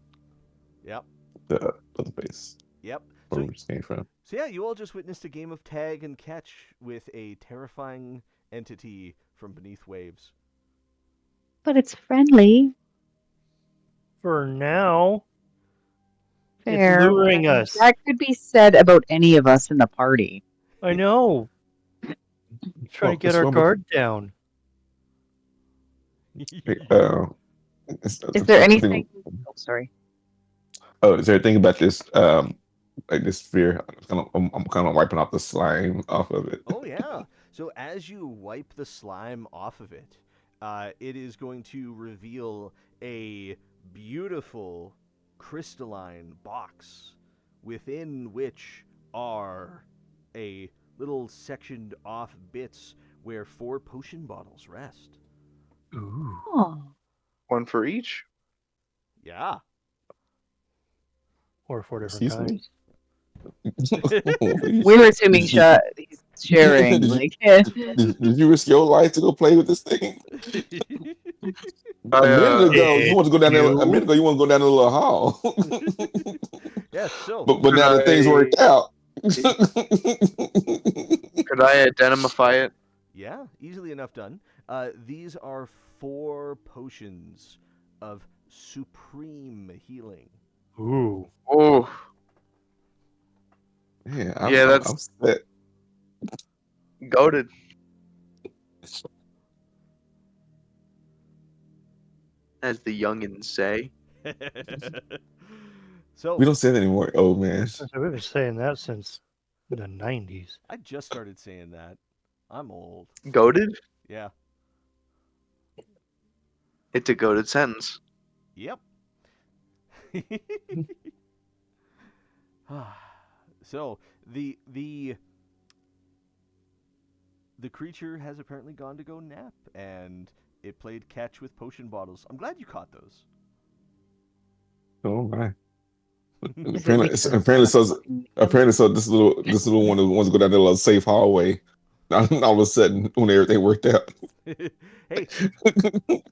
A: Yep.
B: the other base
A: Yep.
B: where
A: So,
B: we just came from.
A: so yeah, you all just witnessed a game of tag and catch with a terrifying entity from beneath waves.
D: But it's friendly.
C: For now,
D: Fair.
C: it's luring us.
D: That could be said about any of us in the party.
C: I know. Trying to get our guard down.
D: Is there anything? Oh, sorry.
B: Oh, is there anything about this like this sphere? I'm kind of wiping off the slime off of it.
A: Oh yeah. So as you wipe the slime off of it, it is going to reveal a beautiful crystalline box within which are a little sectioned off bits where 4 potion bottles rest.
C: Ooh.
D: Oh.
E: One for each.
A: Yeah.
C: Or 4 different
B: Excuse me?
C: kinds.
D: We were assuming he's sharing.
B: Did you-
D: Like,
B: Did you risk your life to go play with this thing?
E: I,
B: A minute ago,
C: Did
B: you want to go down there. A
C: you?
B: minute ago, you want to go down the little hall.
A: Yeah, so
B: but now that things
E: Could
B: worked out.
E: Could I identify it?
A: yeah, easily enough done. These are 4 potions of supreme healing.
C: Ooh.
E: Oh,
B: Yeah,
E: Yeah, that's-
B: I'm set.
E: goated. As the youngins say.
A: So
B: We don't say that anymore, old man.
C: So we've been saying that since the 90s.
A: I just started saying that. I'm old.
E: Goated?
A: Yeah.
E: It's a goated sentence.
A: Yep. So the creature has apparently gone to go nap, and it played catch with potion bottles. I'm glad you caught those.
B: Oh my!
D: is it
B: Apparently,
D: because
B: apparently,
D: of
B: so
D: fucking-
B: apparently, so this little one wants to go down that little safe hallway. All of a sudden, when everything worked out.
A: Hey,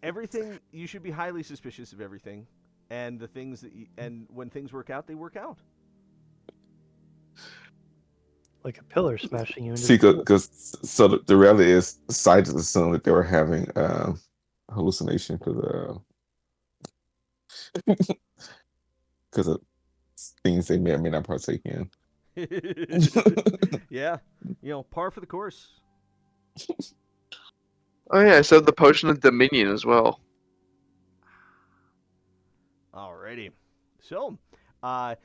A: everything, you should be highly suspicious of everything, and the things that and when things work out, they work out.
C: Like a pillar smashing you into
B: See,
C: the floor.
B: because so the reality is, scientists assumed that they were having hallucination because of things they may or may not partake in.
A: Yeah, par for the course.
E: Oh yeah, so the potion of dominion as well.
A: Alrighty. So,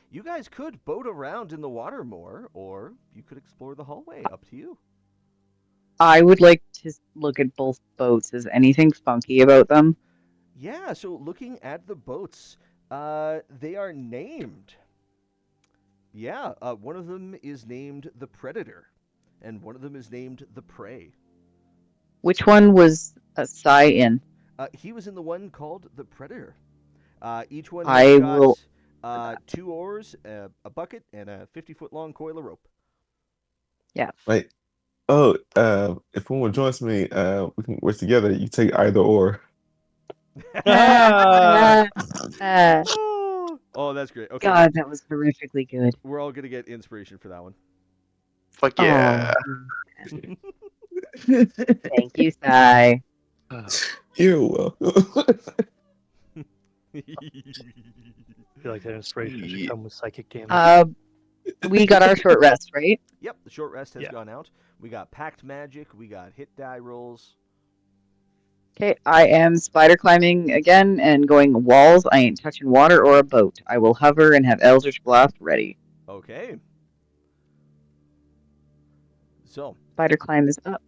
A: you guys could boat around in the water more, or you could explore the hallway. Up to you.
D: I would like to look at both boats. Is anything funky about them?
A: Yeah, so looking at the boats, they are named. Yeah, one of them is named the Predator, and one of them is named the Prey.
D: Which one was a Psy in?
A: He was in the one called the Predator. Each one
D: I
A: has got
D: will-
A: 2 oars, a bucket, and a 50-foot long coil of rope.
D: Yeah.
B: Wait. Oh, if one joins me, we can work together. You take either or.
C: Ah!
A: Oh, that's great. Okay,
D: God, that was horrifically good.
A: we're all gonna get inspiration for that one.
E: Fuck yeah.
D: Oh. Thank you, Psy.
B: You're welcome.
C: I feel like that inspiration should come with psychic damage.
D: We got our short rest, right?
A: Yep, the short rest has
C: Yeah.
A: gone out. We got packed magic. We got hit die rolls.
D: Okay, I am spider climbing again and going walls. I ain't touching water or a boat. I will hover and have Eldritch Blast ready.
A: Okay. So,
D: Spider climb is up.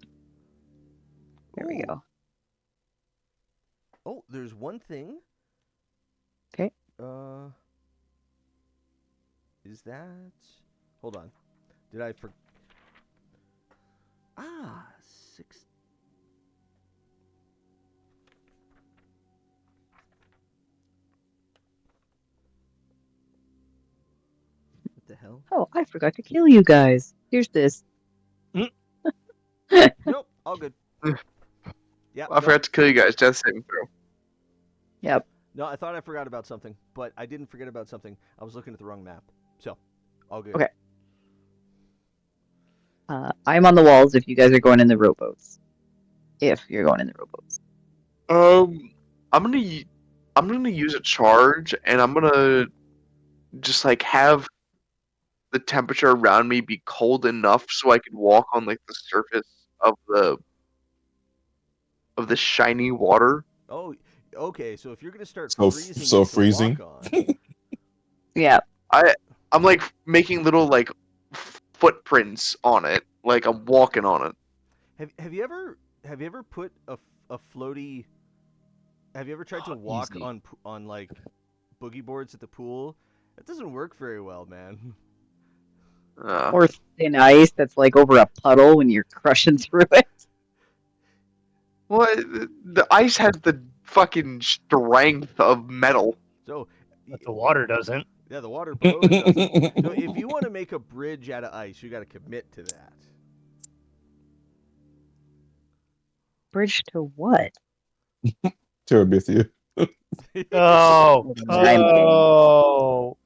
D: There we
A: ooh.
D: go.
A: Oh, there's one thing.
D: Okay.
A: Is that? Hold on. Did I for? 6. What the hell?
D: Oh, I forgot to kill you guys. Here's this.
A: Nope, all good. Yeah.
E: I forgot to kill you guys. Death saving throw.
D: Yep.
A: No, I thought I forgot about something, but I didn't forget about something. I was looking at the wrong map. So, all good.
D: Okay. I'm on the walls if you guys are going in the rowboats. If you're going in the rowboats.
E: I'm gonna use a charge, and I'm gonna just like have the temperature around me be cold enough so I can walk on like the surface of the shiny water.
A: Oh, okay. So if you're gonna start
B: So-
A: freezing,
B: so
A: it to
B: freezing?
A: walk on.
D: Yeah.
E: I'm like making little like footprints on it, like I'm walking on it.
A: Have you ever put a floaty? Have you ever tried to walk
B: Easy.
A: on like boogie boards at the pool. That doesn't work very well, man.
D: Or thin ice that's like over a puddle when you're crushing through it.
E: Well, the ice has the fucking strength of metal.
A: So,
C: But the water doesn't.
A: yeah, the water below it doesn't. So if you want to make a bridge out of ice, you got to commit to that.
D: Bridge to what?
B: Terabithia.
C: Oh,
D: I'm-
C: oh.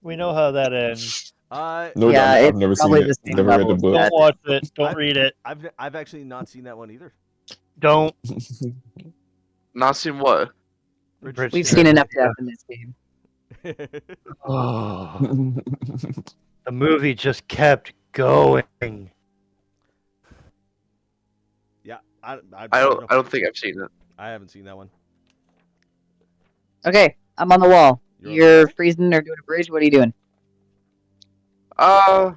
C: We know how that ends.
B: No,
D: Yeah,
B: I've
D: it's
B: never seen
D: probably
B: it.
D: the same
B: Never read the
D: level as
B: book.
C: Don't
D: that.
C: watch it. Don't
A: I've-
C: read it.
A: I've actually not seen that one either.
C: Don't.
E: Not seen what?
A: Bridge
D: We've
A: to
D: seen enough
C: Terabithia.
D: death in this game.
C: Oh, the movie just kept going.
A: Yeah, I
E: I don't think I've seen it.
A: I haven't seen that one.
D: Okay, I'm on the wall.
A: You're on the
D: You're
A: wall?
D: freezing or doing a bridge. What are you doing?
E: I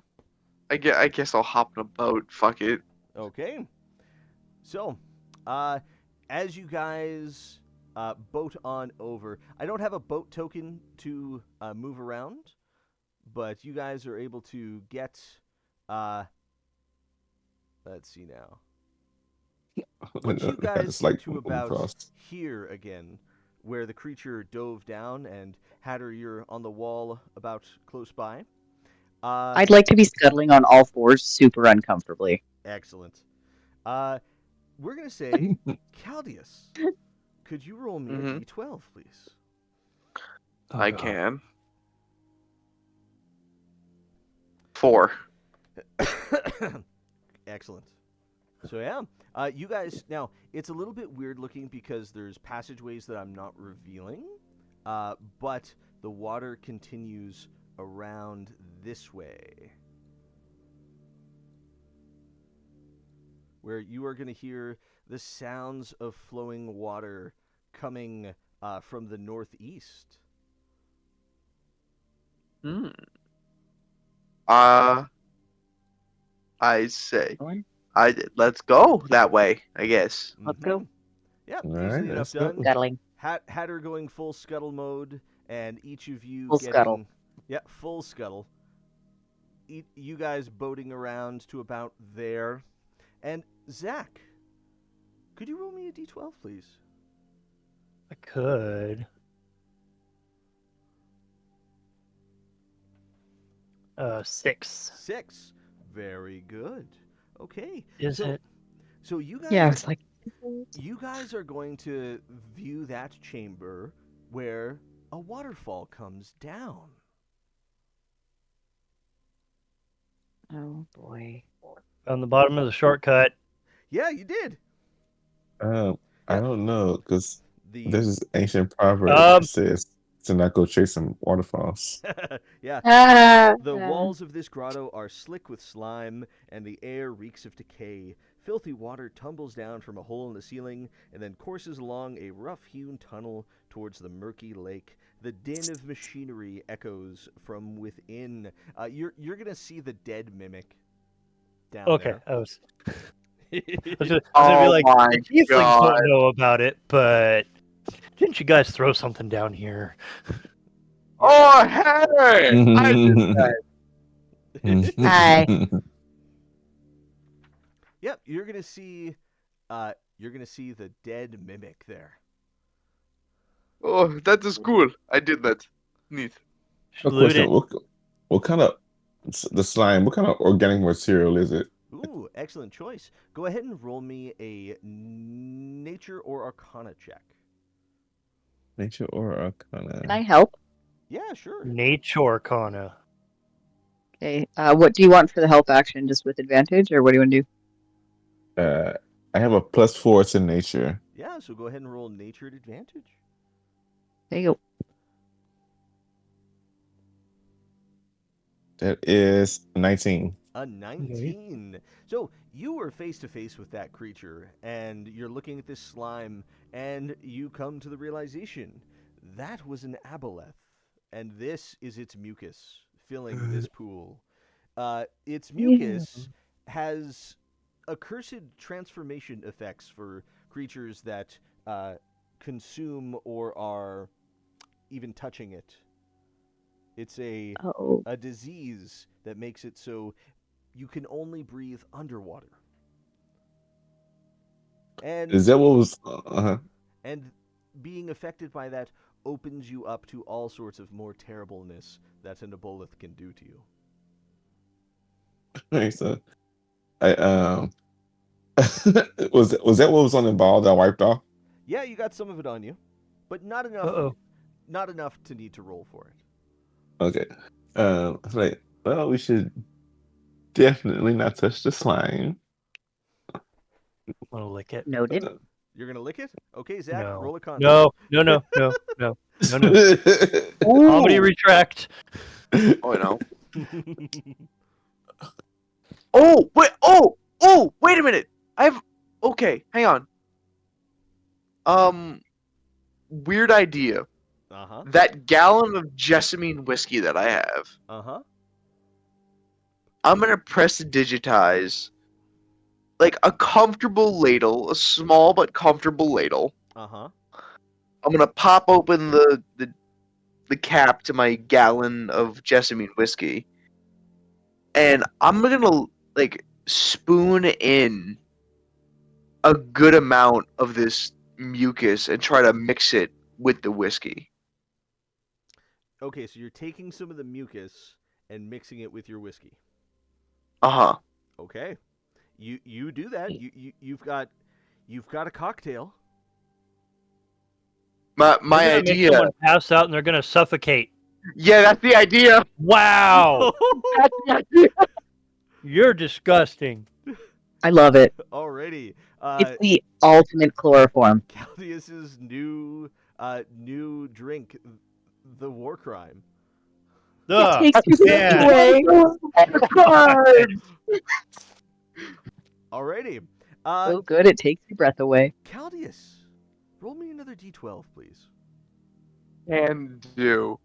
E: guess I'll hop in a boat. Fuck it.
A: Okay. So, as you guys boat on over, I don't have a boat token to move around, but you guys are able to get. Let's see now. Once you guys
B: It's
A: get
B: like
A: to about
B: Frost.
A: here again, where the creature dove down, and Hatter, you're on the wall about close by.
D: I'd like to be scuttling on all fours super uncomfortably.
A: Excellent. We're gonna say, Caldius, could you roll me a
E: Mhm.
A: d12, please?
C: Oh,
E: I
C: God.
E: can. 4.
A: Excellent. So yeah, you guys now it's a little bit weird looking because there's passageways that I'm not revealing, but the water continues around this way, where you are going to hear the sounds of flowing water coming from the northeast.
E: Hmm. I say, let's go that way. I guess.
D: Let's go.
A: Mhm. Yeah,
B: All
A: easily
B: right,
A: enough
B: let's go.
A: done.
D: Scuttling.
A: Hatter going full scuttle mode, and each of you
D: Full
A: getting
D: scuttle.
A: full scuttle. You guys boating around to about there, and Zach, could you roll me a d12, please?
C: I could. 6.
A: 6. Very good. Okay.
C: Is
A: so,
C: it?
A: So you guys,
D: Yeah, I was like,
A: you guys are going to view that chamber where a waterfall comes down.
D: oh boy.
C: On the bottom of the shortcut.
A: Yeah, you did.
B: I
A: Yeah.
B: don't know because
A: The
B: there's this ancient proverb
C: Um,
B: that says to not go chasing waterfalls.
A: yeah.
D: Ah,
A: The walls of this grotto are slick with slime, and the air reeks of decay. Filthy water tumbles down from a hole in the ceiling and then courses along a rough-hewn tunnel towards the murky lake. The din of machinery echoes from within. You're gonna see the dead mimic down
C: okay.
A: there.
C: I was gonna be
E: Oh
C: like,
E: my
C: the tieflings
E: God.
C: don't know about it, but didn't you guys throw something down here?
E: Oh hey! I did that.
D: Hi.
A: Yep, you're gonna see the dead mimic there.
E: Oh, that is cool. I did that. Neat.
B: A
C: Loot
B: question:
C: it.
B: what kind of the slime? What kind of organic material is it?
A: Ooh, excellent choice. Go ahead and roll me a nature or arcana check.
B: Nature or
D: Can I
B: arcana?
D: help?
A: Yeah, sure.
C: Nature Kana.
D: Okay. What do you want for the help action? Just with advantage, or what do you want to do?
B: I have a +4 to nature.
A: Yeah, so go ahead and roll nature at advantage.
D: There you go.
B: That is 19.
A: A 19. So you were face to face with that creature, and you're looking at this slime, and you come to the realization that was an aboleth, and this is its mucus filling this pool. Its mucus has accursed transformation effects for creatures that consume or are even touching it. It's a
D: Oh,
A: disease that makes it so you can only breathe underwater. And
B: Is that what was?
A: and being affected by that opens you up to all sorts of more terribleness that an Ebolith can do to you.
B: Right, so I was that what was on the ball that I wiped off?
A: Yeah, you got some of it on you, but not enough.
C: Uh-oh.
A: Not enough to need to roll for it.
B: Okay. Like, well, we should definitely not touch the slime.
C: Want to lick it?
D: noted.
A: You're gonna lick it? Okay, Zach,
C: No.
A: roll a con.
C: No. No. Comedy retract.
E: Oh, I know. Oh, wait. Oh, wait a minute. Okay, hang on. Weird idea.
A: Uh-huh.
E: That gallon of Jessamine whiskey that I have,
A: Uh-huh.
E: I'm gonna press digitize like a comfortable ladle, a small but comfortable ladle.
A: Uh-huh.
E: I'm gonna pop open the cap to my gallon of Jessamine whiskey, and I'm gonna like spoon in a good amount of this mucus and try to mix it with the whiskey.
A: Okay, so you're taking some of the mucus and mixing it with your whiskey.
E: Uh-huh.
A: Okay. You do that. You've got a cocktail.
E: My
C: You're gonna make
E: idea.
C: someone pass out and they're gonna suffocate.
E: Yeah, that's the idea.
C: Wow.
E: That's the idea.
C: You're disgusting.
D: I love it.
A: Alrighty.
D: It's the ultimate chloroform.
A: Caldius's new drink, the war crime.
C: Ugh.
D: It takes your
C: man.
D: breath away.
A: Alrighty.
D: So good, it takes your breath away.
A: Caldius, roll me another d12, please.
E: Can do.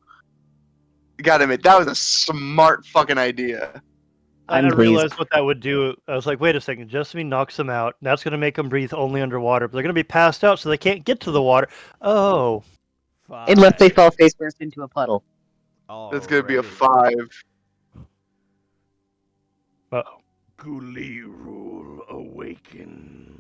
E: Gotta admit, that was a smart fucking idea.
C: I
D: I'm
C: realized what that would do. I was like, wait a second, Jessamine knocks them out. That's going to make them breathe only underwater. But they're going to be passed out, so they can't get to the water. Oh.
D: Unless they fall face first into a puddle.
E: That's gonna be a
A: Alrighty.
E: 5.
C: Uh-oh.
A: Gulirul awakens.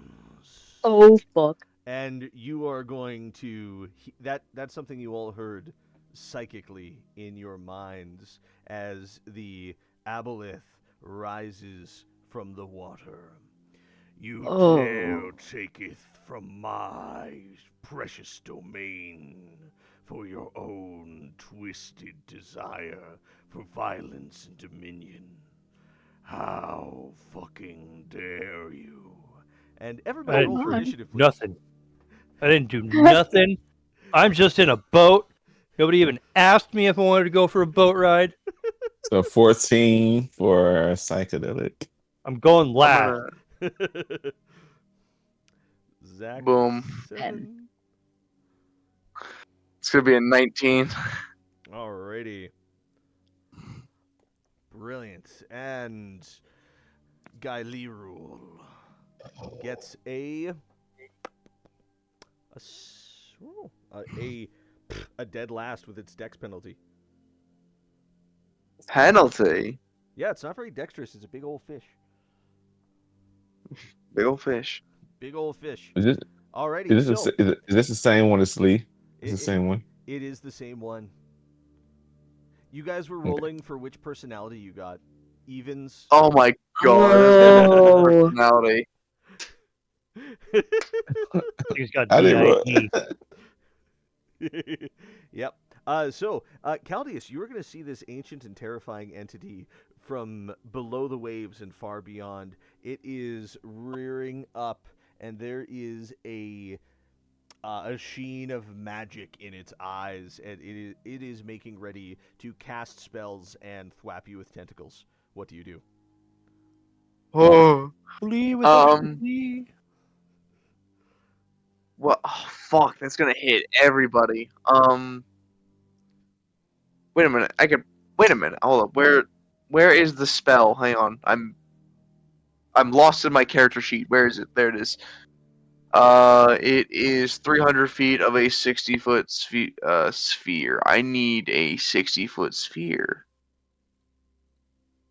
D: Oh, fuck.
A: And you are going to that's something you all heard psychically in your minds as the aboleth rises from the water. You dare taketh from my precious domain for your own twisted desire for violence and dominion. How fucking dare you? And everybody roll for initiative, please.
C: Nothing. I didn't do nothing. I'm just in a boat. Nobody even asked me if I wanted to go for a boat ride.
B: So 14 for psychedelic.
C: I'm going last.
A: Zach,
E: Boom.
A: 7.
E: It's gonna be a 19.
A: Alrighty. Brilliant. And Guy Leroy gets a dead last with its dex penalty.
E: Penalty.
A: Yeah, it's not very dexterous. It's a big old fish.
E: Big old fish.
A: Big old fish.
B: Is
A: Alrighty,
B: this,
A: so
B: is this the same one as Lee? It's
A: it-
B: the same one.
A: it is the same one. You guys were rolling for which personality you got. Evens.
E: Oh my god.
D: Oh.
E: Personality.
C: He's got
B: I didn't roll.
C: DIE.
A: Yep. Caldius, you are going to see this ancient and terrifying entity from below the waves and far beyond. It is rearing up, and there is a sheen of magic in its eyes, and it is making ready to cast spells and thwap you with tentacles. What do you do?
E: Oh.
C: Lee with
E: Um, What? Oh, fuck. That's gonna hit everybody. Wait a minute. Wait a minute. Hold up. Where is the spell? Hang on. I'm lost in my character sheet. Where is it? There it is. It is 300 feet of a 60-foot sphere. I need a 60-foot sphere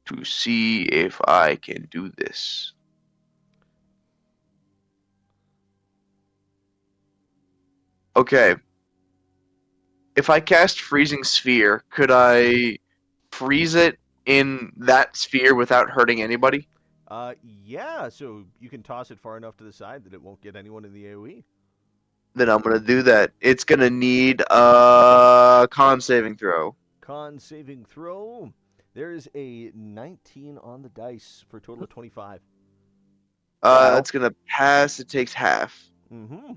E: to see if I can do this. Okay. If I cast Freezing Sphere, could I freeze it in that sphere without hurting anybody?
A: Yeah, so you can toss it far enough to the side that it won't get anyone in the AoE.
E: Then I'm gonna do that. It's gonna need a con saving throw.
A: Con saving throw. There's a 19 on the dice for a total of 25.
D: Wow.
E: That's gonna pass. It takes half.
A: Mm-hmm.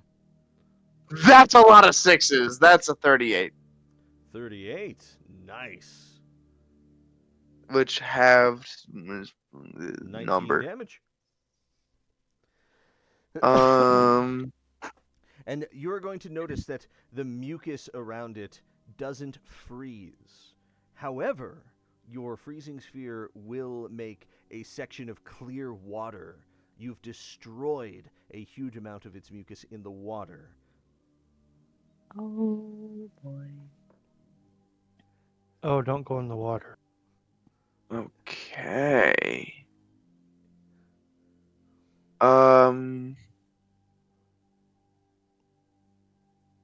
E: That's a lot of sixes. That's a 38,
A: 38. Nice.
E: which halved
A: 19
E: number.
A: damage. And you're going to notice that the mucus around it doesn't freeze. However, your freezing sphere will make a section of clear water. You've destroyed a huge amount of its mucus in the water.
D: Oh boy.
C: Oh, don't go in the water.
E: Okay.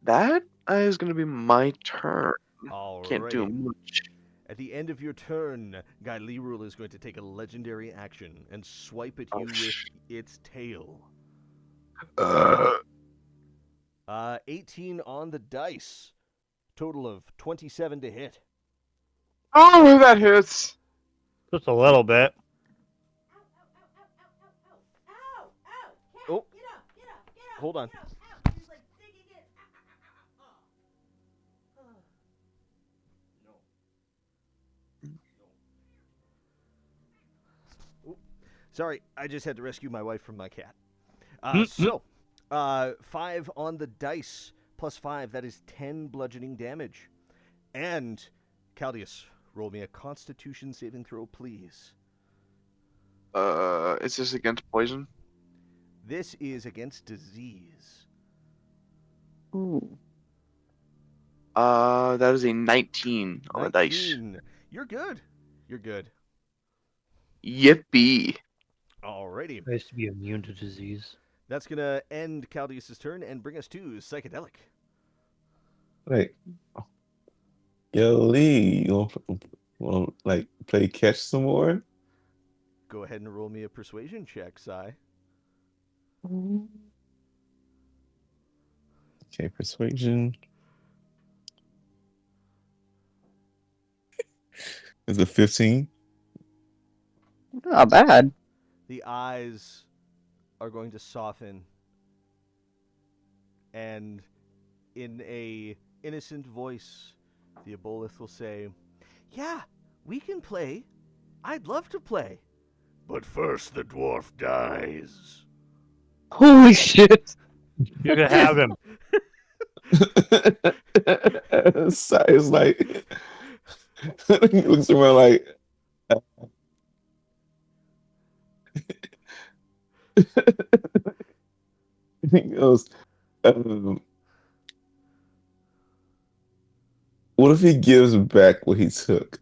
E: That is gonna be my turn. Can't do
A: Alrighty.
E: much.
A: At the end of your turn, Guy Leroy is going to take a legendary action and swipe at
E: Oh,
A: you with its tail. 18 on the dice. Total of 27 to hit.
E: Oh, that hits.
C: Just a little bit.
A: Oh, hold on. Sorry, I just had to rescue my wife from my cat. So, 5 on the dice, plus 5, that is 10 bludgeoning damage. And, Caldius, roll me a constitution saving throw, please.
E: Is this against poison?
A: This is against disease.
D: Ooh.
E: That is a 19 on the dice.
A: 19. You're good. You're good.
E: Yippee.
A: Alrighty.
C: Nice to be immune to disease.
A: That's going to end Caldius' turn and bring us to Psychedelic.
B: Like, yo, Lee, you want to like play catch some more?
A: Go ahead and roll me a persuasion check, Sai.
B: Okay, persuasion. Is it 15?
D: Not bad.
A: The eyes are going to soften, and in a innocent voice, the Aboleth will say, "Yeah, we can play. I'd love to play. But first the dwarf dies."
D: Holy shit.
C: You can have him.
B: Size like he looks around like he goes, what if he gives back what he took?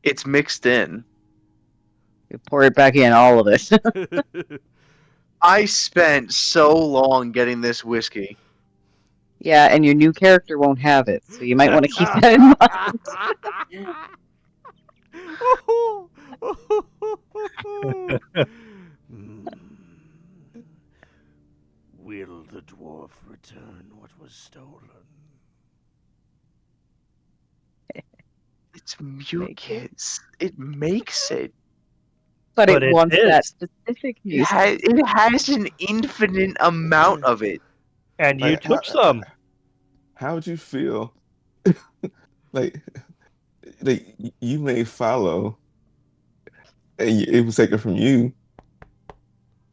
E: It's mixed in.
D: You pour it back in, all of it.
E: I spent so long getting this whiskey.
D: Yeah, and your new character won't have it, so you might want to keep that in mind.
A: Will the dwarf return what was stolen?
E: It's mucus. It makes it.
D: But
C: But
D: it
C: it
D: wants that
C: is.
D: specific
E: It
D: use.
E: has an infinite amount of it.
C: And you
B: Like,
C: took some.
B: How would you feel? like, like you may follow, and it was taken from you.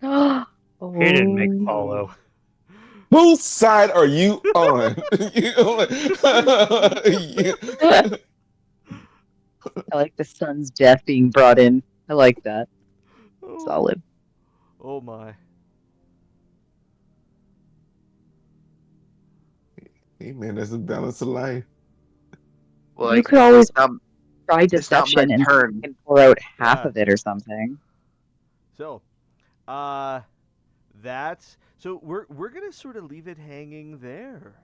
D: Oh.
C: He didn't make follow.
B: Whose side are you on? You know, like,
D: I like the son's death being brought in. I like that.
A: Oh.
D: Solid.
A: Oh my.
B: Hey man, that's the balance of life.
E: Like,
D: You could always
E: not,
D: try
E: it's not my
D: deception and
E: turn.
D: can pour out half
A: Yeah.
D: of it or something.
A: So, so we're gonna sort of leave it hanging there.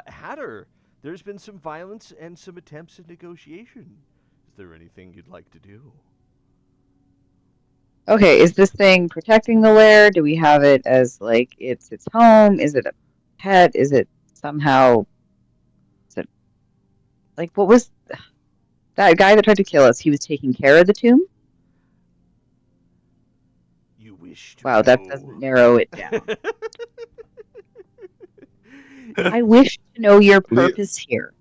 A: Hatter, there's been some violence and some attempts at negotiation. Is there anything you'd like to do?
D: Okay, is this thing protecting the lair? Do we have it as like it's its home? Is it a pet? Is it somehow? Is it like what was that guy that tried to kill us? He was taking care of the tomb.
A: You wish to
D: Wow, that
A: know?
D: doesn't narrow it down. I wish to know your purpose here.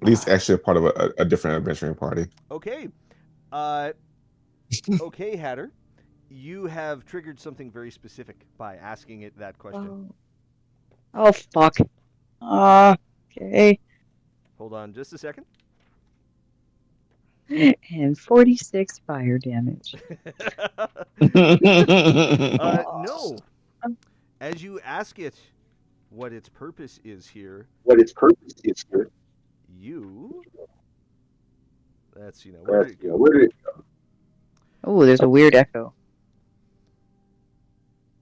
B: Lee's actually a part of a different adventuring party.
A: Okay. Okay, Hatter. You have triggered something very specific by asking it that question.
D: Oh fuck. Okay.
A: Hold on just a second.
D: And 46 fire damage.
A: No. As you ask it what its purpose is here, you. Let's see now. Where did it go?
D: Oh, there's a weird echo.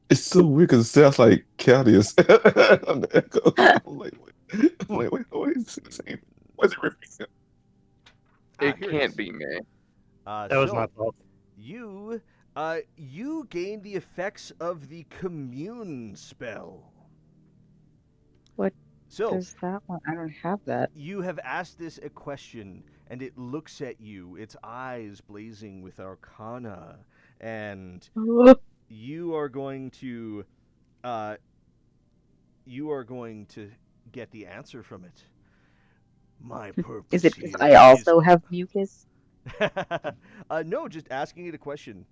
B: It's so weird because it sounds like Claudius on the echo. I'm like, wait, what is it saying? What's it repeating?
E: It
A: Here
E: can't
A: is.
E: be me.
C: That was my fault.
A: You gain the effects of the commune spell.
D: What
A: So
D: does that one? I don't have that.
A: you have asked this a question, and it looks at you, its eyes blazing with arcana, and you are going to get the answer from it. My purpose
D: Is it because
A: here
D: I also have mucus?
A: no, just asking it a question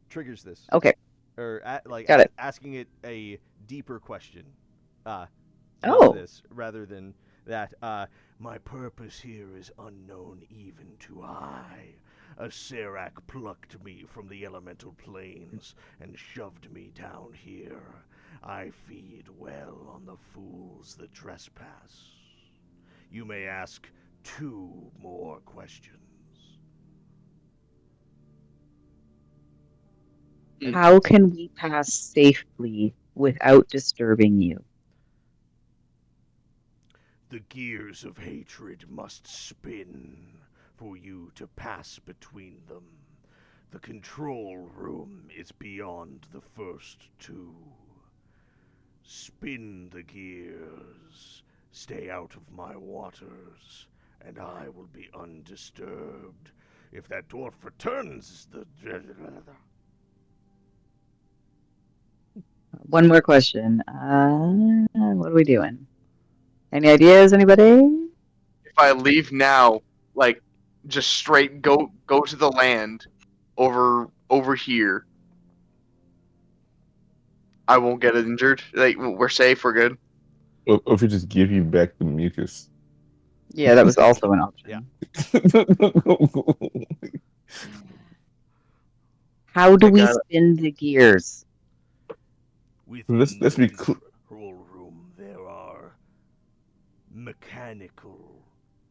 A: triggers this.
D: Okay,
A: Or
D: got it.
A: asking it a deeper question.
D: Oh.
A: This rather than that. My purpose here is unknown even to I. A Serac plucked me from the elemental planes and shoved me down here. I feed well on the fools that trespass. You may ask 2 more questions.
D: How can we pass safely without disturbing you?
A: The gears of hatred must spin for you to pass between them. The control room is beyond the first 2. Spin the gears, stay out of my waters, and I will be undisturbed. If that dwarf returns,
D: One more question. What are we doing? Any ideas, anybody?
E: If I leave now, like, just straight go to the land over here, I won't get injured. Like, we're safe. We're good.
B: Or if we just give you back the mucus.
D: Yeah, that was also an option.
A: Yeah.
D: How do
E: I
D: we
E: got it.
D: spin the gears?
A: Within
B: Let's be
A: the control room, there are mechanical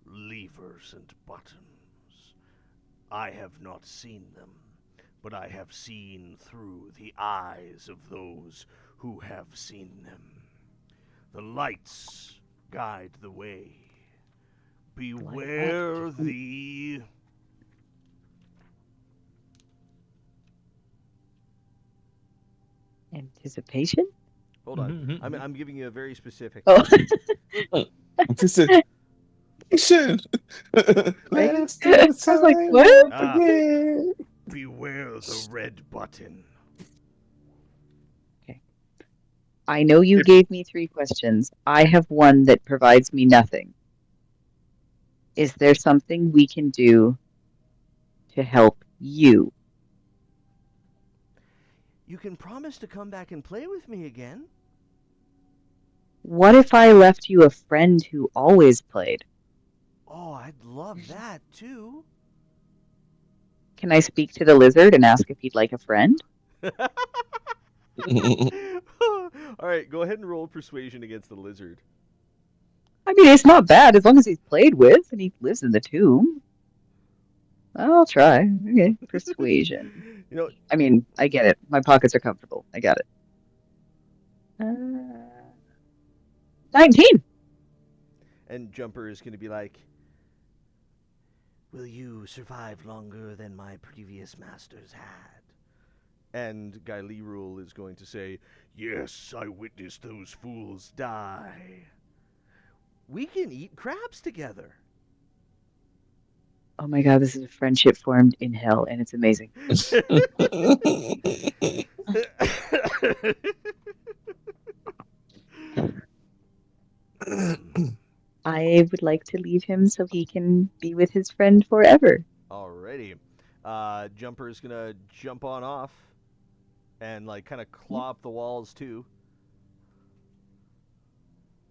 A: levers and buttons. I have not seen them, but I have seen through the eyes of those who have seen them. The lights guide the way. Beware the...
D: Anticipation?
A: Hold on. I'm giving you a very specific...
D: Oh.
B: Anticipation. Let us do
D: I was like,
B: time
D: what?
B: again.
A: Beware the red button.
D: Okay. I know you gave me 3 questions. I have one that provides me nothing. Is there something we can do to help you?
A: You can promise to come back and play with me again.
D: What if I left you a friend who always played?
A: Oh, I'd love that too.
D: Can I speak to the lizard and ask if he'd like a friend?
A: All right, go ahead and roll persuasion against the lizard.
D: I mean, it's not bad as long as he's played with and he lives in the tomb. I'll try. Okay, persuasion.
A: You know,
D: I mean, I get it. My pockets are comfortable. I got it. 19.
A: and Jumper is going to be like, "Will you survive longer than my previous masters had?" And Guy Lerule is going to say, "Yes, I witnessed those fools die. We can eat crabs together."
D: Oh my god, this is a friendship formed in hell, and it's amazing. I would like to leave him so he can be with his friend forever.
A: Alrighty. Jumper is gonna jump on off and like kind of claw up the walls too.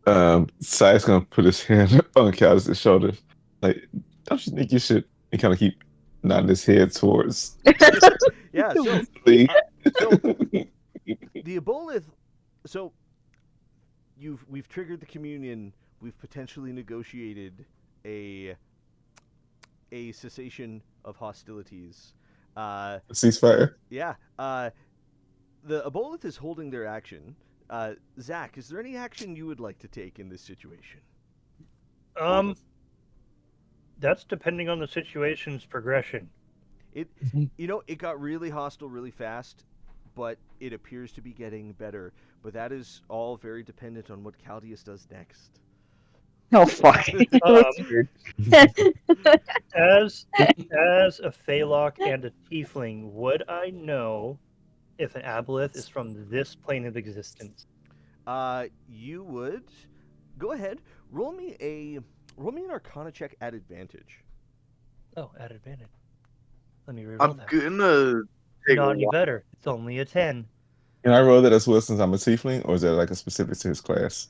B: Sai's gonna put his hand on Callus's shoulder. Like, don't you think you should? And kind of keep nodding his head towards
A: Yeah. So,
B: Lee.
A: so the Aboleth. So we've triggered the communion. We've potentially negotiated a cessation of hostilities.
B: Ceasefire.
A: Yeah. The Aboleth is holding their action. Zach, is there any action you would like to take in this situation?
C: That's depending on the situation's progression.
A: It got really hostile really fast, but it appears to be getting better. But that is all very dependent on what Caldeus does next.
D: Oh fuck. That's weird.
C: As a Phalok and a Tiefling, would I know if an Aboleth is from this plane of existence?
A: You would go ahead. Roll me an Arcana check at advantage.
C: Oh, at advantage. Let me reroll
E: I'm
C: that.
E: gonna take
C: Not
E: a
C: any better. It's only a 10.
B: Can I roll that as well since I'm a tiefling, or is that like a specific to his class?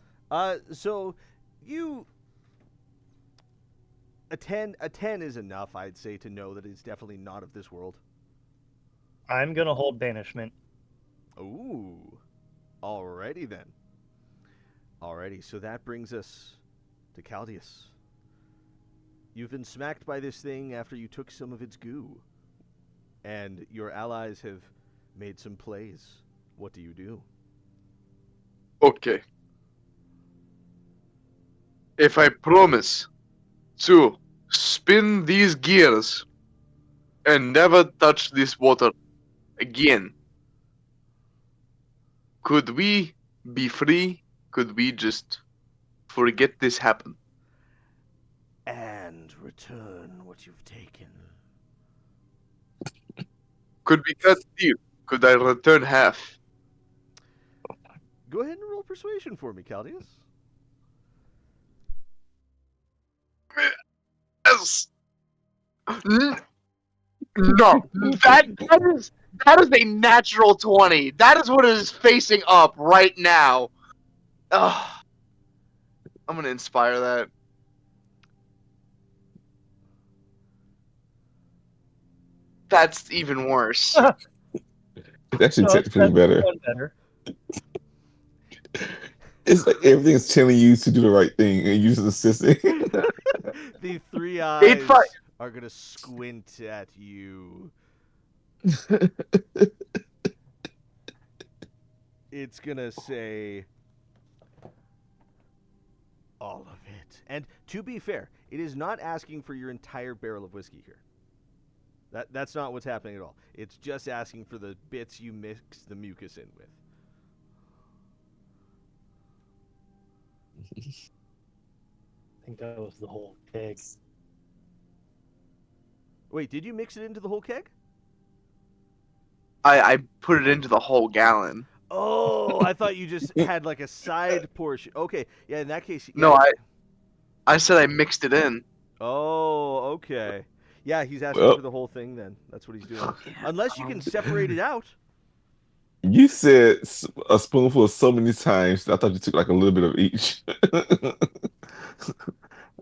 A: So you a 10 is enough, I'd say, to know that it's definitely not of this world.
C: I'm gonna hold banishment.
A: Ooh. Alrighty then. Alrighty, so that brings us to Caldeus. You've been smacked by this thing after you took some of its goo. And your allies have made some plays. What do you do?
E: Okay. If I promise to spin these gears and never touch this water again, could we be free? Could we just forget this happened?
A: And return what you've taken.
E: Could we cut deal? Could I return half?
A: Go ahead and roll persuasion for me, Caldeus.
E: Yes. No, that is a natural 20. That is what is facing up right now. Ugh. I'm gonna inspire that. That's even worse.
B: It's actually
C: No,
B: technically
C: that's
B: better.
C: one better.
B: It's like everything's telling you to do the right thing, and you just assisting.
A: The three eyes are gonna squint at you. It's gonna say all of it. And to be fair, it is not asking for your entire barrel of whiskey here. That's not what's happening at all. It's just asking for the bits you mix the mucus in with.
C: I think that was the whole keg.
A: Wait, did you mix it into the whole keg?
E: I put it into the whole gallon.
A: Oh, I thought you just had like a side portion. Okay, yeah, in that case. Yeah.
E: No, I said I mixed it in.
A: Oh, okay. Yeah, he's asking for the whole thing then. That's what he's doing. Unless you can separate it out.
B: You said a spoonful so many times. I thought you took like a little bit of each.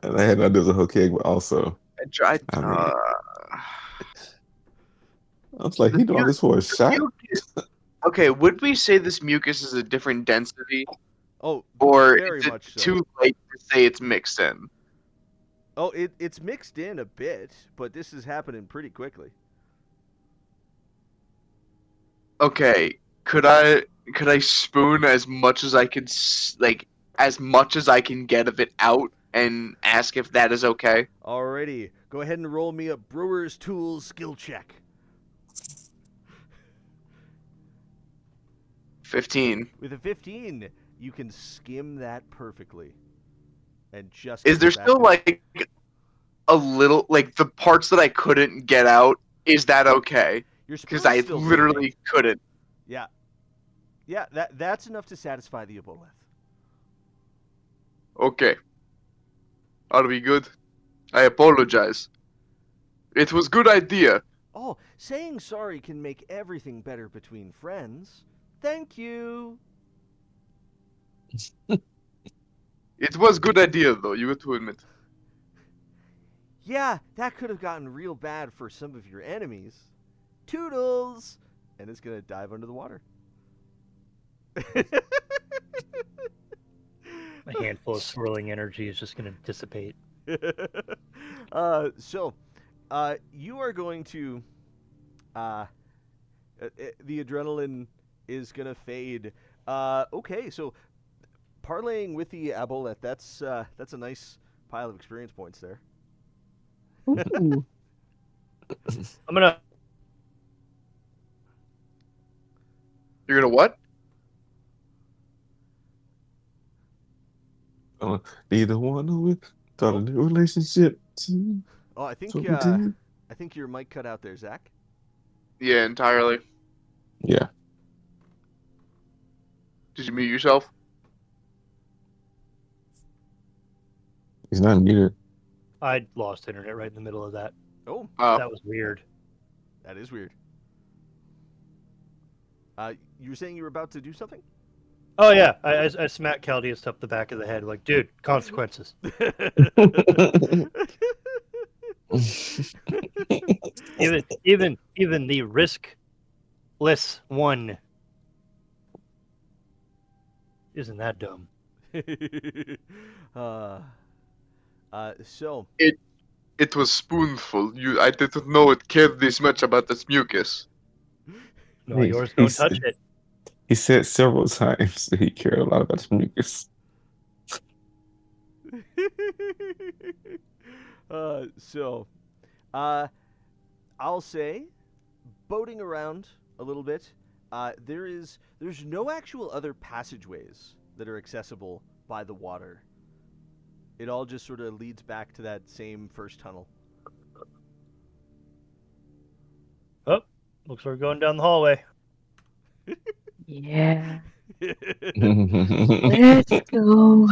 B: And I had no idea it was a whole keg, but also
E: I tried.
B: I was like,
E: The
B: he doing
E: mu-
B: this for a
E: the
B: shot?
E: mucus. Okay, would we say this mucus is a different density,
A: Oh,
E: or is
A: very
E: it
A: much so.
E: too late to say it's mixed in?
A: Oh, it's mixed in a bit, but this is happening pretty quickly.
E: Okay, could I spoon as much as I could like as much as I can get of it out and ask if that is okay?
A: Alrighty, go ahead and roll me a brewer's tools skill check.
E: 15.
A: With a 15, you can skim that perfectly, and just
E: Is
A: get
E: there
A: it back
E: still
A: to.
E: like a little like the parts that I couldn't get out? Is that okay?
A: Your
E: Because
A: spell is
E: I
A: still burning.
E: literally couldn't.
A: Yeah, yeah, that's enough to satisfy the Aboleth.
E: Okay, are we good? I apologize. It was good idea.
A: Oh, saying sorry can make everything better between friends. Thank you.
E: It was good idea though. You got to admit.
A: Yeah, that could have gotten real bad for some of your enemies. Toodles! And it's gonna dive under the water.
C: A handful of swirling energy is just going to dissipate.
A: So, you are going to. The adrenaline is gonna fade. Okay, so parlaying with the Aboleth, that's a nice pile of experience points there.
D: Ooh.
C: I'm going to.
E: You're gonna what?
B: Neither one of it start
A: Oh.
B: a new relationship.
A: Oh,
B: That's what we did.
A: I think your mic cut out there, Zach.
E: Yeah, entirely.
B: Yeah.
E: Did you mute yourself?
B: He's not muted.
C: I lost internet right in the middle of that.
A: Oh,
C: That was weird.
A: that is weird. You were saying you were about to do something?
C: Oh, yeah. I smacked Caldeus up the back of the head. Like, dude, consequences. Even the riskless one isn't that dumb.
A: So,
E: It was spoonful. I didn't know it cared this much about this mucus.
C: No,
B: Hey,
C: yours don't touch it.
B: He said several times that he cared a lot about his mucus.
A: so, I'll say, boating around a little bit, there's no actual other passageways that are accessible by the water. It all just sort of leads back to that same first tunnel.
C: Oh, looks like we're going down the hallway.
D: Yeah. Let's go.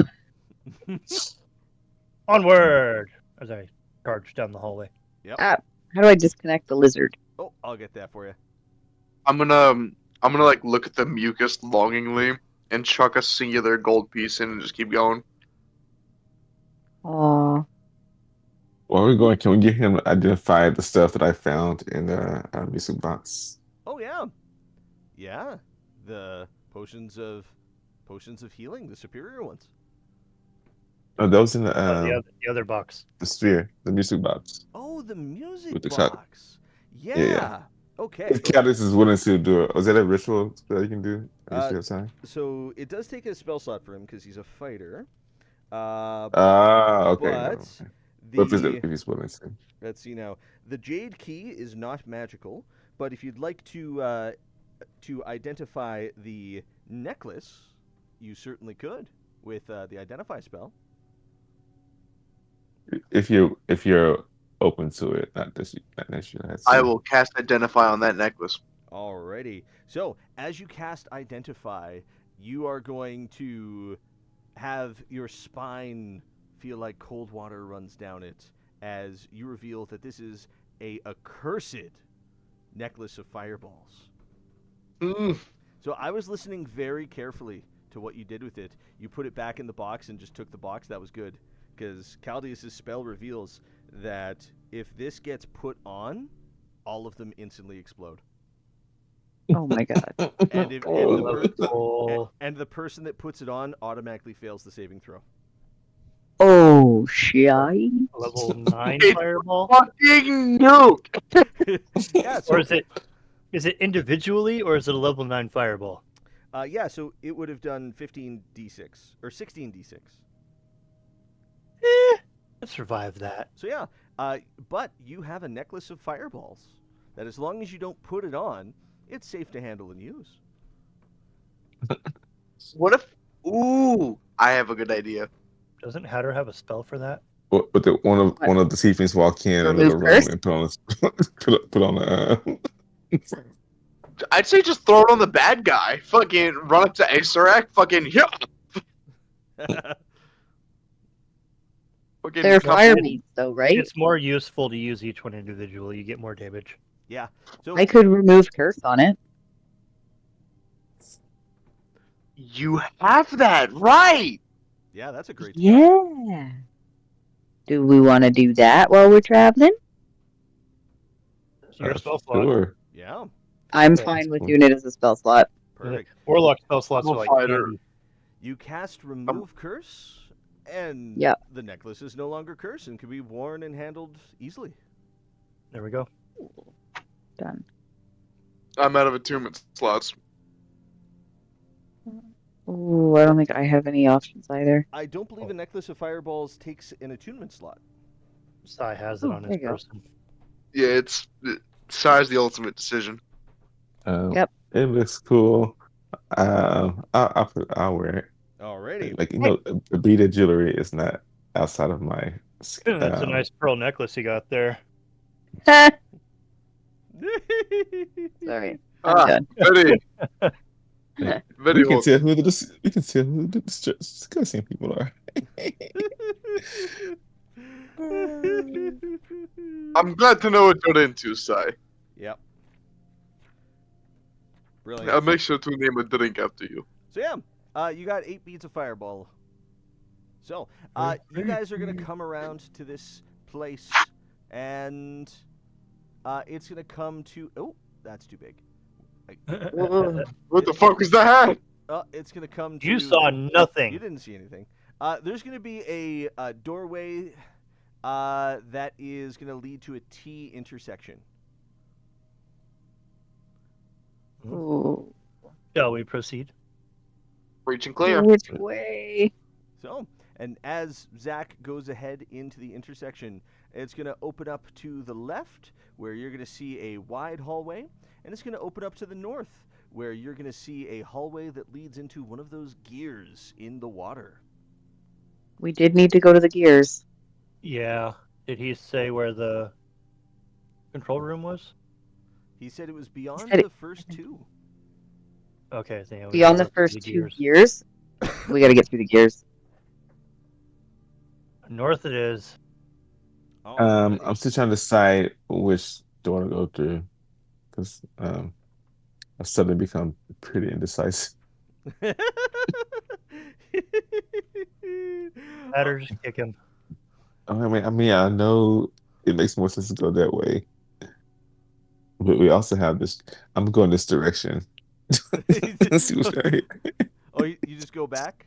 C: Onward! As I charge down the hallway.
A: Yep.
D: How do I disconnect the lizard?
A: Oh, I'll get that for you.
E: I'm gonna like look at the mucus longingly and chuck a singular gold piece in and just keep going.
D: Aw.
B: While we're going, can we get him to identify the stuff that I found in the music box?
A: Oh yeah, yeah. The potions of healing, the superior ones.
B: Oh, those in
C: The other box.
B: the sphere, the music box.
A: Oh, the music
B: With the top.
A: box.
B: Yeah, yeah.
A: Okay.
B: If Cadis is willing to do it, is that a ritual spell you can do? If you have time.
A: So it does take a spell slot for him because he's a fighter.
B: Okay.
A: But
B: Okay. But
A: the
B: if he's willing to.
A: let's see now. The jade key is not magical, but if you'd like to identify the necklace, you certainly could with the identify spell.
B: If you're open to it, not necessarily.
E: I will cast Identify on that necklace.
A: Alrighty. So as you cast identify, you are going to have your spine feel like cold water runs down it as you reveal that this is a accursed necklace of fireballs. So I was listening very carefully to what you did with it. You put it back in the box and just took the box. That was good. Because Caldeus' spell reveals that if this gets put on, all of them instantly explode.
D: Oh my god.
A: And if and the person that puts it on automatically fails the saving throw.
D: Oh, shy.
C: Level 9
E: It's
C: fireball?
E: fucking nuke.
A: Yeah, so
C: Or is it individually, or is it a level 9 fireball?
A: yeah, so it would have done 15d6 or 16d6.
C: Let's survive that.
A: So yeah, but you have a necklace of fireballs that, as long as you don't put it on, it's safe to handle and use.
E: What if? Ooh, I have a good idea.
C: Doesn't Hatter have a spell for that?
B: But one of the tieflings walk in
D: Remove
B: another room
D: curse?
B: and put on a.
E: I'd say just throw it on the bad guy. Fucking run up to Asarak. Fucking yeah. Fucking
D: They're
E: come
D: fire
E: in.
D: beads, though, right?
C: It's more useful to use each one individually. You get more damage.
A: Yeah. So
D: I could remove curse on it.
E: You have that right.
A: yeah, that's a great spell.
D: Yeah. Do we want to do that while we're traveling?
C: Your spell slot.
B: Sure.
A: Yeah,
D: I'm
C: Okay.
D: fine with
B: Cool.
D: doing it as a spell slot.
A: perfect.
C: Warlock spell slots
E: I'm
C: are
E: a
C: like
E: fighter.
C: candy.
A: You cast remove curse, and
D: Yep.
A: the necklace is no longer cursed and can be worn and handled easily.
C: There we go.
D: Done.
E: I'm out of attunement slots.
D: Ooh, I don't think I have any options either.
A: I don't believe a necklace of fireballs takes an attunement slot.
C: Sai has it
D: Oh,
C: on
D: there
C: his
D: you go.
C: person.
E: Yeah, size the ultimate decision.
D: Yep.
B: It looks cool. I'll wear it.
A: Alrighty.
B: Like the beaded jewelry is not outside of my.
C: That's a nice pearl necklace you got there.
D: Sorry.
E: Ah,
D: I'm done.
E: very,
B: We
E: very
B: can
E: hot.
B: tell who the discussing people are.
E: I'm glad to know what you're into, Sai.
A: Yep.
E: I'll
A: Brilliant.
E: make sure to name a drink after you.
A: So yeah, you got 8 beads of fireball. So you guys are gonna come around to this place, and it's gonna come to. Oh, that's too big.
E: What the fuck was that?
A: It's gonna come to.
C: You saw
A: You
C: nothing.
A: didn't see anything. There's gonna be a doorway that is gonna lead to a T intersection.
D: Ooh.
C: Shall we proceed?
E: Reaching clear.
D: Which way?
A: So, and as Zach goes ahead into the intersection, it's going to open up to the left, where you're going to see a wide hallway, and it's going to open up to the north, where you're going to see a hallway that leads into one of those gears in the water.
D: We did need to go to the gears.
C: Yeah. Did he say where the control room was?
A: He said it was beyond
D: said it-
A: the first two.
C: Okay, so yeah, we
D: Beyond the
C: gotta go through
D: first two
C: gears.
D: gears, we got to get through the gears.
C: North it is.
A: Alrighty.
B: I'm still trying to decide which door to go through because I've suddenly become pretty indecisive.
C: Hatter, just kick him.
B: I know it makes more sense to go that way, but we also have this. I'm going this direction. Let's see what's down here.
A: Oh, you just go back?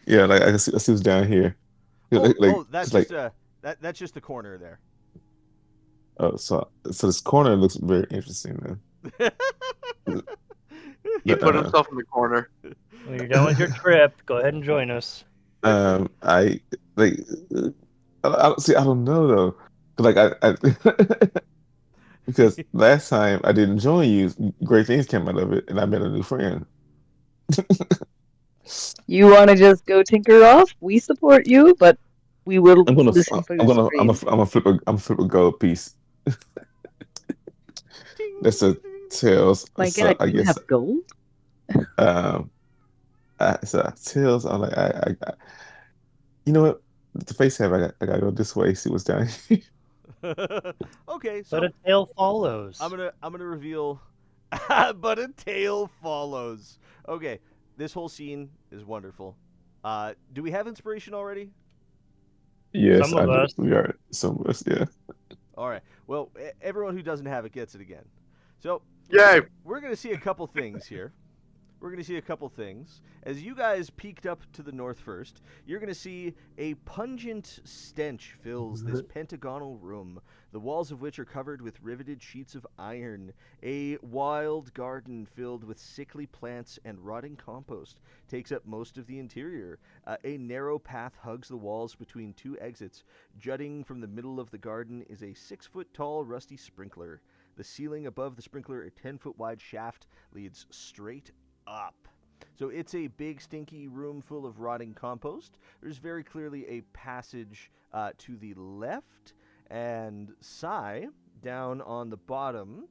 B: Yeah, like I see what's down here.
A: That's
B: like
A: just that's just the corner there.
B: so this corner looks very interesting then.
E: He
B: But,
E: put himself in the corner.
C: When you're done with your trip, go ahead and join us.
B: I like I don't see. I don't know though. Like I because last time I didn't join you, great things came out of it, and I met a new friend.
D: You want to just go tinker off? We support you, but we will
B: I'm gonna
D: listen for your screams.
B: I'm gonna flip a gold piece. That's a tails.
D: My
B: So
D: God,
B: I
D: you
B: guess
D: have gold?
B: um so tails. I'm like you know what? The face have I gotta go this way. See what's down here.
A: Okay, so
C: But a tail follows.
A: I'm gonna reveal, but a tail follows. Okay, this whole scene is wonderful. Do we have inspiration already?
B: Yes,
C: Some of us.
B: We are some of us. Yeah.
A: All right. Well, everyone who doesn't have it gets it again. So
E: Yay!
A: we're going to see a couple things here. We're going to see a couple things. As you guys peeked up to the north first, you're going to see a pungent stench fills this pentagonal room, the walls of which are covered with riveted sheets of iron. A wild garden filled with sickly plants and rotting compost takes up most of the interior. A narrow path hugs the walls between two exits. Jutting from the middle of the garden is a 6-foot-tall rusty sprinkler. The ceiling above the sprinkler, a 10-foot-wide shaft, leads straight up. So it's a big, stinky room full of rotting compost. There's very clearly a passage to the left, and Sai down on the bottom.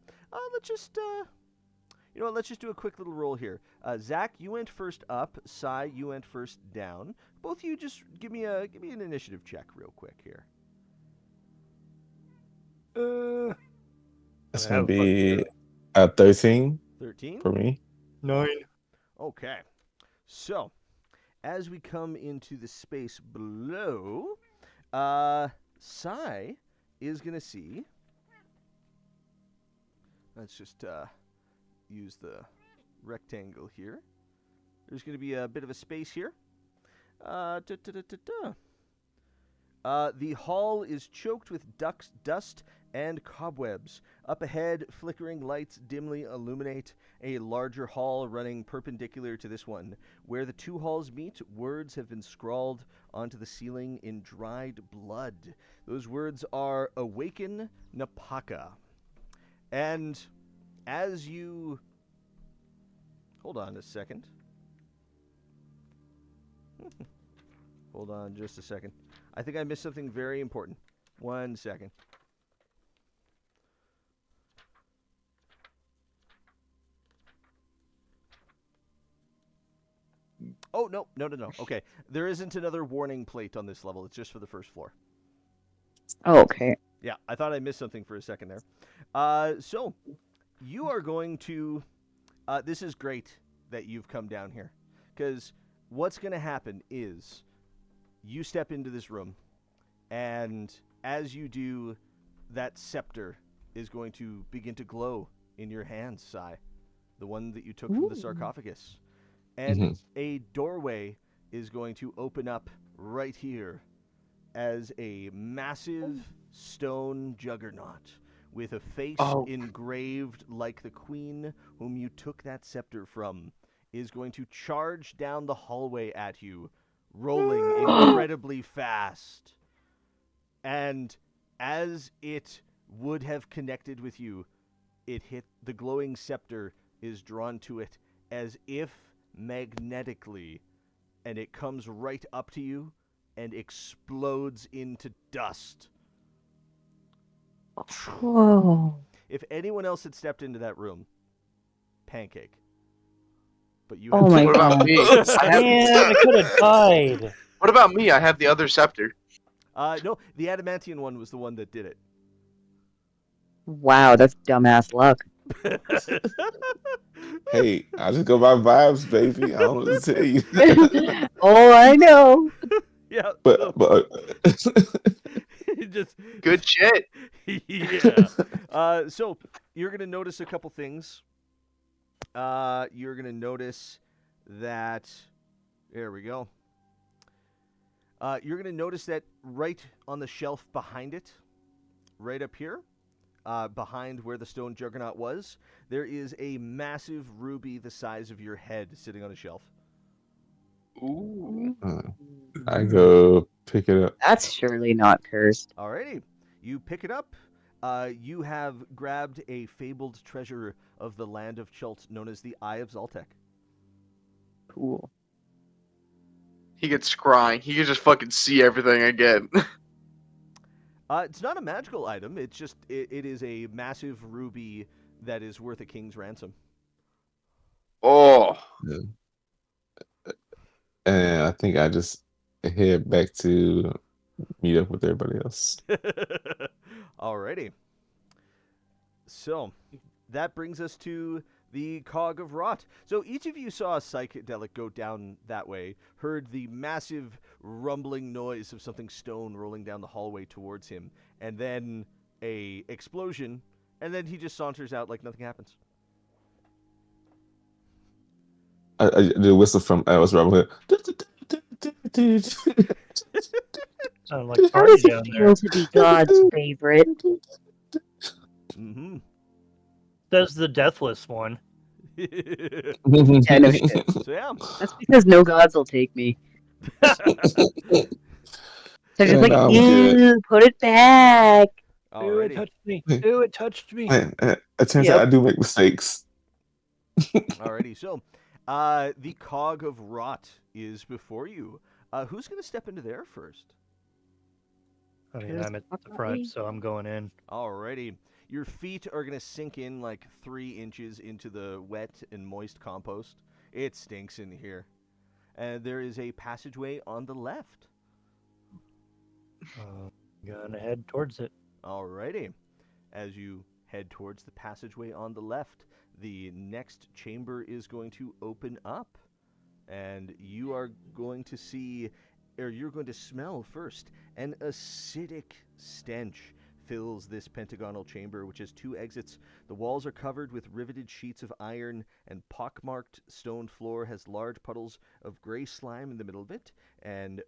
A: Let's just, you know what? Let's just do a quick little roll here. Zach, you went first up. Sai, you went first down. Both of you, just give me an initiative check real quick here.
B: It's
C: I
B: gonna
C: have fun
B: be
C: here.
B: 13
A: 13.
B: for me.
C: 9.
A: Okay. So, as we come into the space below, Sai is going to see. Let's just use the rectangle here. There's going to be a bit of a space here. The hall is choked with dust and cobwebs. Up ahead, flickering lights dimly illuminate a larger hall running perpendicular to this one. Where the two halls meet, words have been scrawled onto the ceiling in dried blood. Those words are "Awaken Napaka." And as you... Hold on a second. Hold on just a second. I think I missed something very important. 1 second. Oh, no. Okay. There isn't another warning plate on this level. It's just for the first floor.
D: Oh, okay.
A: Yeah, I thought I missed something for a second there. So, you are going to... this is great that you've come down here. Because what's going to happen is you step into this room, and as you do, that scepter is going to begin to glow in your hands, Sai. The one that you took from the sarcophagus. And a doorway is going to open up right here as a massive stone juggernaut with a face engraved like the queen whom you took that scepter from is going to charge down the hallway at you, rolling incredibly fast. And as it would have connected with you, it hit the glowing scepter is drawn to it as if magnetically, and it comes right up to you and explodes into dust.
D: Whoa.
A: If anyone else had stepped into that room, pancake. But you
D: Oh
A: have
D: my
E: What about
D: god.
E: me? I have.
C: Man, I could have died.
E: What about me? I have the other scepter.
A: No, the adamantium one was the one that did it.
D: Wow, that's dumbass luck.
B: Hey, I just go by vibes, baby. I don't know what to tell you.
D: Oh, I know.
A: Yeah,
B: but
A: just
E: Good shit.
A: yeah. So you're gonna notice a couple things. You're gonna notice that. There we go. You're gonna notice that right on the shelf behind it, right up here, behind where the stone juggernaut was, there is a massive ruby the size of your head sitting on a shelf.
E: Ooh.
B: I go pick it up.
D: That's surely not cursed.
A: Alrighty. You pick it up. You have grabbed a fabled treasure of the land of Chult known as the Eye of Zaltek.
D: Cool.
E: He gets scrying. He can just fucking see everything again.
A: It's not a magical item. It's just, it is a massive ruby that is worth a king's ransom.
E: Oh.
B: And I think I just head back to meet up with everybody else.
A: Alrighty. So, that brings us to the Cog of Rot. So each of you saw a psychedelic go down that way, heard the massive rumbling noise of something stone rolling down the hallway towards him, and then a explosion, and then he just saunters out like nothing happens.
B: The whistle from what's Robin Hood.
C: Sound like a
D: How
C: party
D: does it
C: down
D: feel
C: there.
D: to be God's favorite?
A: Mm-hmm.
C: Says the deathless one.
D: Yeah, no shit.
A: So yeah.
D: That's because no gods will take me. So just like,
B: No, I'm good.
D: ew, put it back.
C: Ooh, it
A: Alrighty.
C: touched me. Ooh, it touched me.
B: It turns out
D: Yep.
B: I do make mistakes.
A: Alrighty. So, the cog of rot is before you. Who's gonna step into there first?
C: I mean,
D: Who's
C: I'm at the
D: fucking
C: front,
D: me?
C: so I'm going in.
A: Alrighty. Your feet are gonna sink in like 3 inches into the wet and moist compost. It stinks in here. And there is a passageway on the left.
C: Gonna head towards it.
A: Alrighty. As you head towards the passageway on the left, the next chamber is going to open up. And you are going to see, or you're going to smell first, an acidic stench fills this pentagonal chamber, which has 2 exits. The walls are covered with riveted sheets of iron, and pockmarked stone floor has large puddles of gray slime in the middle of it, and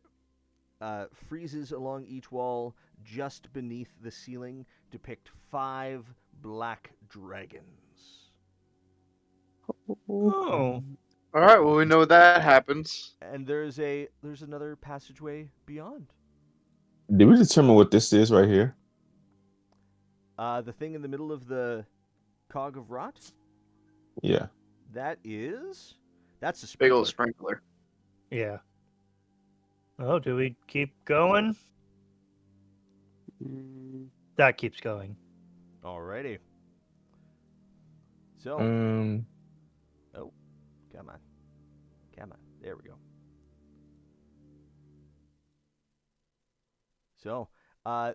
A: friezes along each wall just beneath the ceiling depict 5 black dragons.
C: Oh.
E: All right. Well, we know that happens.
A: And there's another passageway beyond.
B: Did we determine what this is right here?
A: The thing in the middle of the cog of rot,
B: Yeah.
A: that's the
E: Big old
A: sprinkler.
E: sprinkler.
C: Yeah. Oh, do we keep going?
D: Mm,
C: That keeps going.
A: Alrighty. So, oh, come on. There we go. So,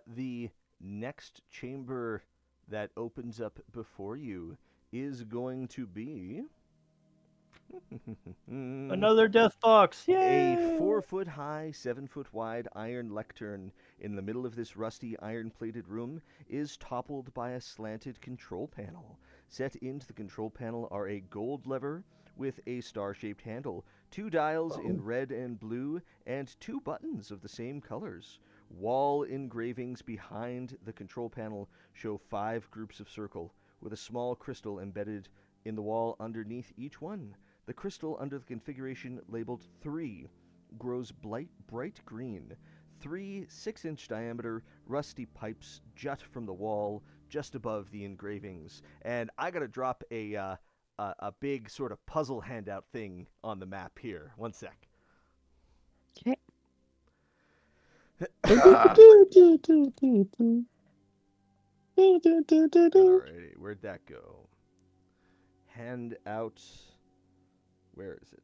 A: the next chamber that opens up before you is going to be
C: Another death box. Yay!
A: a 4-foot high, 7-foot wide iron lectern in the middle of this rusty iron-plated room is toppled by a slanted control panel. Set into the control panel are a gold lever with a star-shaped handle, 2 dials in red and blue, and 2 buttons of the same colors. Wall engravings behind the control panel show 5 groups of circle, with a small crystal embedded in the wall underneath each one. The crystal under the configuration labeled 3 grows bright green. 3 6-inch diameter rusty pipes jut from the wall just above the engravings. And I gotta drop a big sort of puzzle handout thing on the map here. One sec.
D: okay.
A: Alrighty, where'd that go? Handout. Where is it?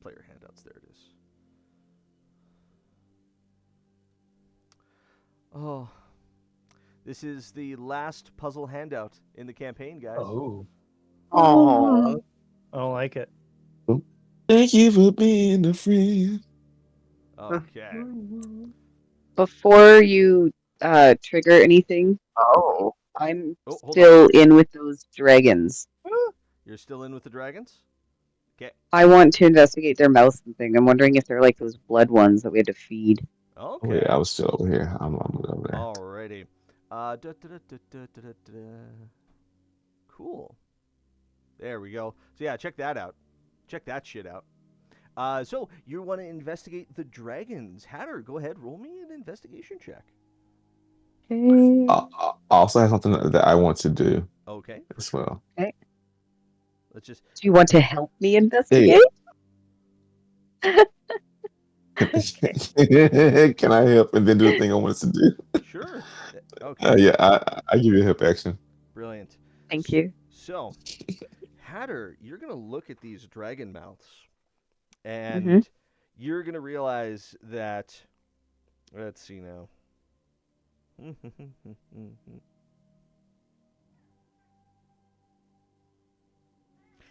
A: Player handouts. There it is. Oh, this is the last puzzle handout in the campaign, guys.
C: Oh.
E: Oh.
C: I don't like it.
B: Thank you for being a friend.
A: Okay.
D: Before you trigger anything,
E: Oh.
D: I'm
A: Oh, hold
D: still in with those dragons.
A: You're still in with the dragons? Okay.
D: I want to investigate their mouths and thing. I'm wondering if they're like those blood ones that we had to feed.
B: Oh
A: Okay.
B: yeah, I was still over here. I'm over there.
A: Alrighty. Cool. There we go. So yeah, check that out. Check that shit out. So you want to investigate the dragons. Hatter, go ahead, roll me an investigation check.
D: Okay.
B: I also have something that I want to do
A: Okay.
B: as well.
A: Let's just
D: Do you want to help me
B: Yeah.
D: investigate?
B: Can I help and then do the thing I wanted to do?
A: sure. Okay.
B: Yeah, I give you a help action.
A: Brilliant.
D: Thank you.
A: So, Hatter, you're gonna look at these dragon mouths,
D: Mm-hmm.
A: and you're gonna realize that. Let's see now.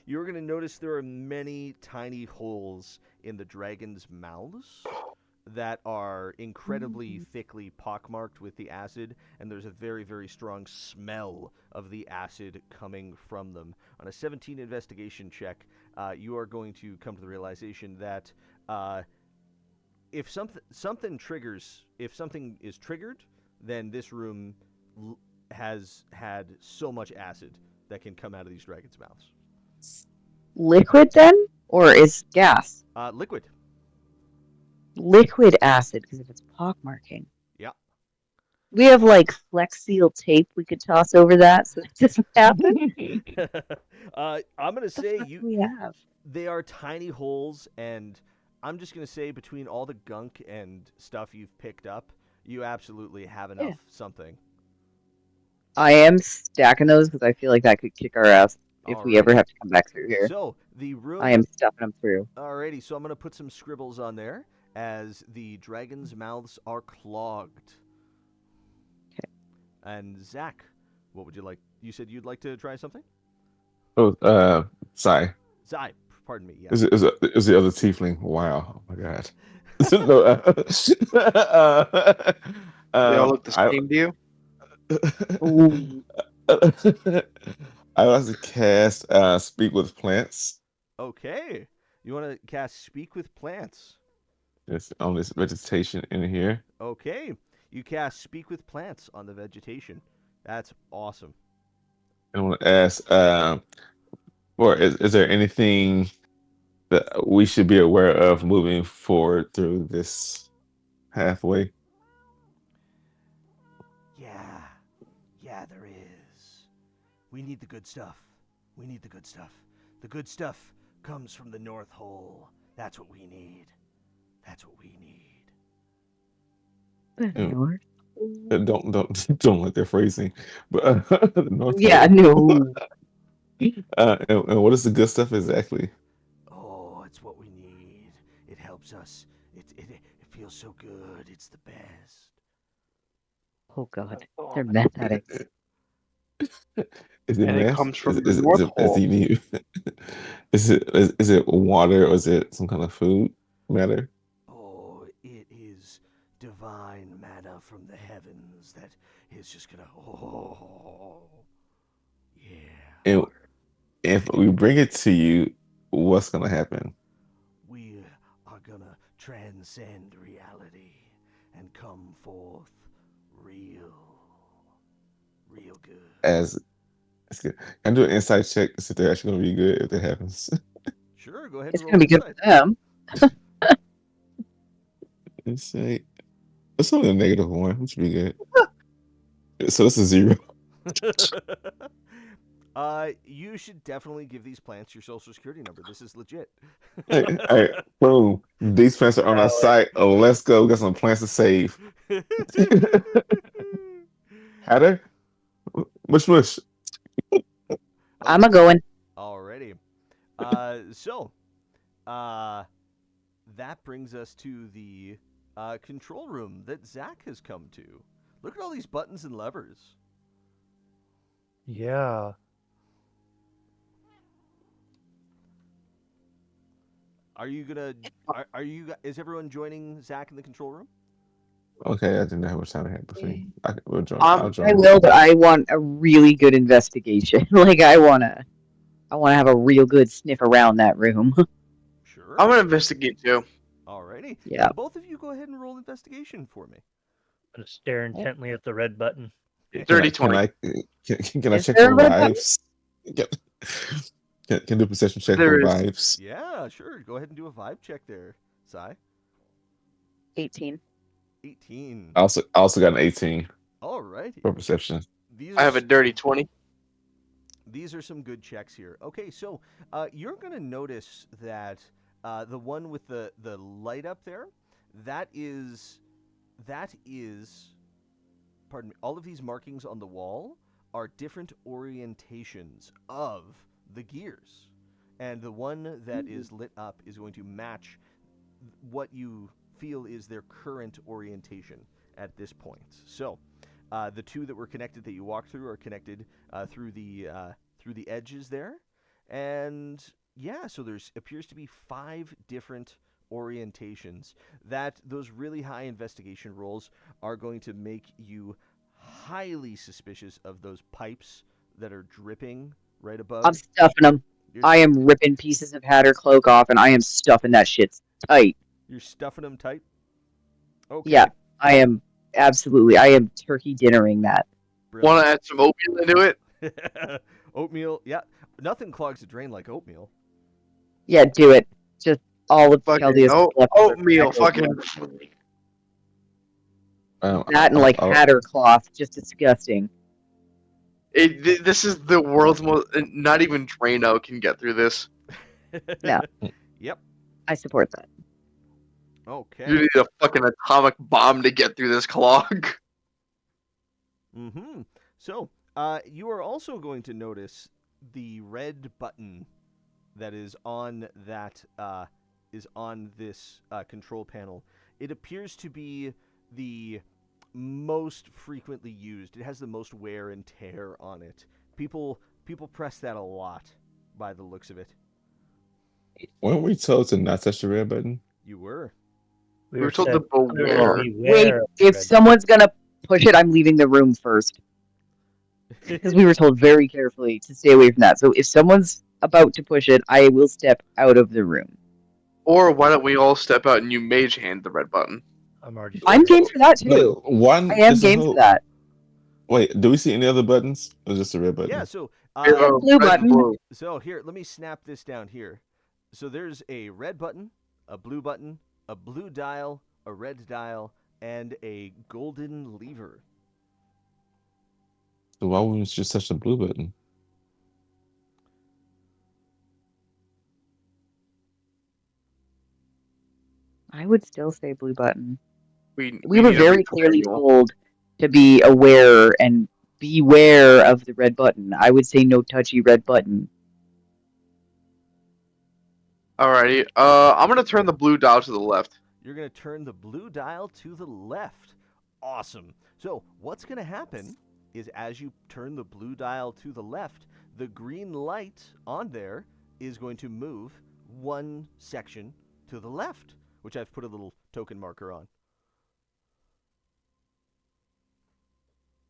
A: you're going to notice there are many tiny holes in the dragon's mouths that are incredibly thickly pockmarked with the acid, and there's a very, very strong smell of the acid coming from them. On a 17 investigation check, you are going to come to the realization that if something is triggered, then this room has had so much acid that can come out of these dragons' mouths.
D: Liquid then? Or is gas?
A: Liquid.
D: Liquid acid, because if it's pockmarking.
A: Yeah.
D: We have like Flex Seal tape we could toss over that so that doesn't happen.
A: I'm gonna say
D: What do we have?
A: they are tiny holes, and I'm just gonna say between all the gunk and stuff you've picked up, you absolutely have enough something.
D: I am stacking those because I feel like that could kick our ass if we ever
A: Alrighty.
D: have to come back through here.
A: So the room.
D: I am stuffing them through.
A: Alrighty, so I'm gonna put some scribbles on there as the dragons' mouths are clogged.
D: Okay.
A: And Zach, what would you like? You said you'd like to try something?
B: Oh, sorry.
A: Zai, pardon me. Yeah.
B: Is the other tiefling? Wow. Oh my god. No,
E: They all look the
B: I
E: same to you.
D: Ooh.
B: I like to cast speak with plants.
A: Okay. You want to cast Speak with Plants?
B: It's on this vegetation in here.
A: Okay. You cast Speak with Plants on the vegetation. That's awesome.
B: I want to ask, or is there anything that we should be aware of moving forward through this pathway?
A: Yeah. Yeah, there is. We need the good stuff. We need the good stuff. The good stuff comes from the North Hole. That's what we need. That's what we need.
D: The
B: Mm.
D: North.
B: Don't like their phrasing, but the North
D: Yeah,
B: Pole.
D: no.
B: And what is the good stuff exactly?
A: Oh, it's what we need. It helps us. It feels so good. It's the best.
D: Oh God, they're meth addicts.
B: Is it
E: And it
B: meth?
E: comes from the North
B: Is
E: Pole.
B: he need? Is it water or is it some kind of food matter?
A: Oh, it is divine manna from the heavens that is just gonna. Oh, yeah.
B: And if we bring it to you, what's gonna happen?
A: We are gonna transcend reality and come forth real, real good.
B: As it's good. Can I do an insight check to see if they're actually gonna be good if that happens?
A: Sure, go ahead
D: It's
A: and
D: gonna
A: roll
D: be good for
A: insight.
D: them.
B: Insight. It's only a -1, which would be good. So this is 0.
A: You should definitely give these plants your social security number. This is legit.
B: Hey, boom. These plants are on our site. Oh, let's go. We got some plants to save. Hatter? Mush mush.
D: I'm a going.
A: Alrighty. So, that brings us to the control room that Zach has come to. Look at all these buttons and levers.
C: Yeah.
A: Are you gonna? Are you? Is everyone joining Zach in the control room?
B: Okay, I didn't know how much time I had between. We'll join.
E: Um,
B: I'll join.
D: I will, but I want a really good investigation. Like I wanna have a real good sniff around that room.
A: Sure.
E: I'm gonna investigate too.
A: Alrighty.
D: Yeah.
A: So both of you go ahead and roll investigation for me.
C: I'm gonna stare intently at the red button.
E: Dirty
B: Can
E: 20.
B: I can I
D: Is
B: check
D: there
B: for
D: a red button?
B: vibes? Can do a perception check
E: There
B: for
E: is.
B: vibes?
A: Yeah, sure. Go ahead and do a vibe check there, Sai.
D: 18.
A: 18.
B: I also got an 18
A: Alrighty.
B: for perception.
A: These
E: I
A: are
E: have a dirty 20.
A: these are some good checks here. Okay, so you're gonna notice that the one with the light up there, that is, pardon me. All of these markings on the wall are different orientations of the gears, and the one that is lit up is going to match what you feel is their current orientation at this point. So, the two that were connected that you walked through are connected through the edges there, And yeah, so there's appears to be 5 different orientations that those really high investigation rolls are going to make you highly suspicious of those pipes that are dripping right
D: I'm
A: above.
D: stuffing them.
A: You're,
D: I am ripping pieces of Hatter cloak off, and I am stuffing that shit tight.
A: you're stuffing them tight. Okay.
D: Yeah, I am absolutely. I am turkey dinnering that.
E: Want to add some oatmeal into it?
A: Oatmeal, yeah. Nothing clogs the drain like oatmeal.
D: Yeah, do it. Just all of
E: Fucking
D: Chaldea's
E: oatmeal. Fucking.
D: that and like Hatter cloth, just disgusting.
E: This is the world's most. Not even Drano can get through this.
D: No.
A: Yep.
D: I support that.
A: Okay.
E: You need a fucking atomic bomb to get through this clog.
A: Mm-hmm. So, you are also going to notice the red button that is on this control panel. It appears to be the most frequently used. It has the most wear and tear on it. People press that a lot by the looks of it.
B: Weren't we told to not touch the red button?
A: You were.
E: We were told
C: said
E: to beware.
C: beware
D: Wait,
C: of
D: if
C: red.
D: someone's gonna push it, I'm leaving the room first. Because we were told very carefully to stay away from that. So if someone's about to push it, I will step out of the room.
E: Or why don't we all step out and you mage hand the red button?
C: I'm already.
D: I'm game for that too.
B: Look, one
D: I am
B: is a
D: game for
B: hope.
D: that.
B: Wait, do we see any other buttons? Or just the red button?
A: Yeah, so
E: We have a
D: Blue
E: red
D: button.
E: and blue.
A: so here, let me snap this down here. So there's a red button, a blue dial, a red dial, and a golden lever.
B: So why wouldn't we just touch the blue button?
D: I would still say blue button.
E: We
D: We were
E: need a
D: very
E: replay
D: clearly
E: manual.
D: told to be aware and beware of the red button. I would say no touchy red button.
E: Alrighty. I'm gonna turn the blue dial to the left.
A: You're going to turn the blue dial to the left. Awesome. So, what's going to happen is as you turn the blue dial to the left, the green light on there is going to move one section to the left, which I've put a little token marker on.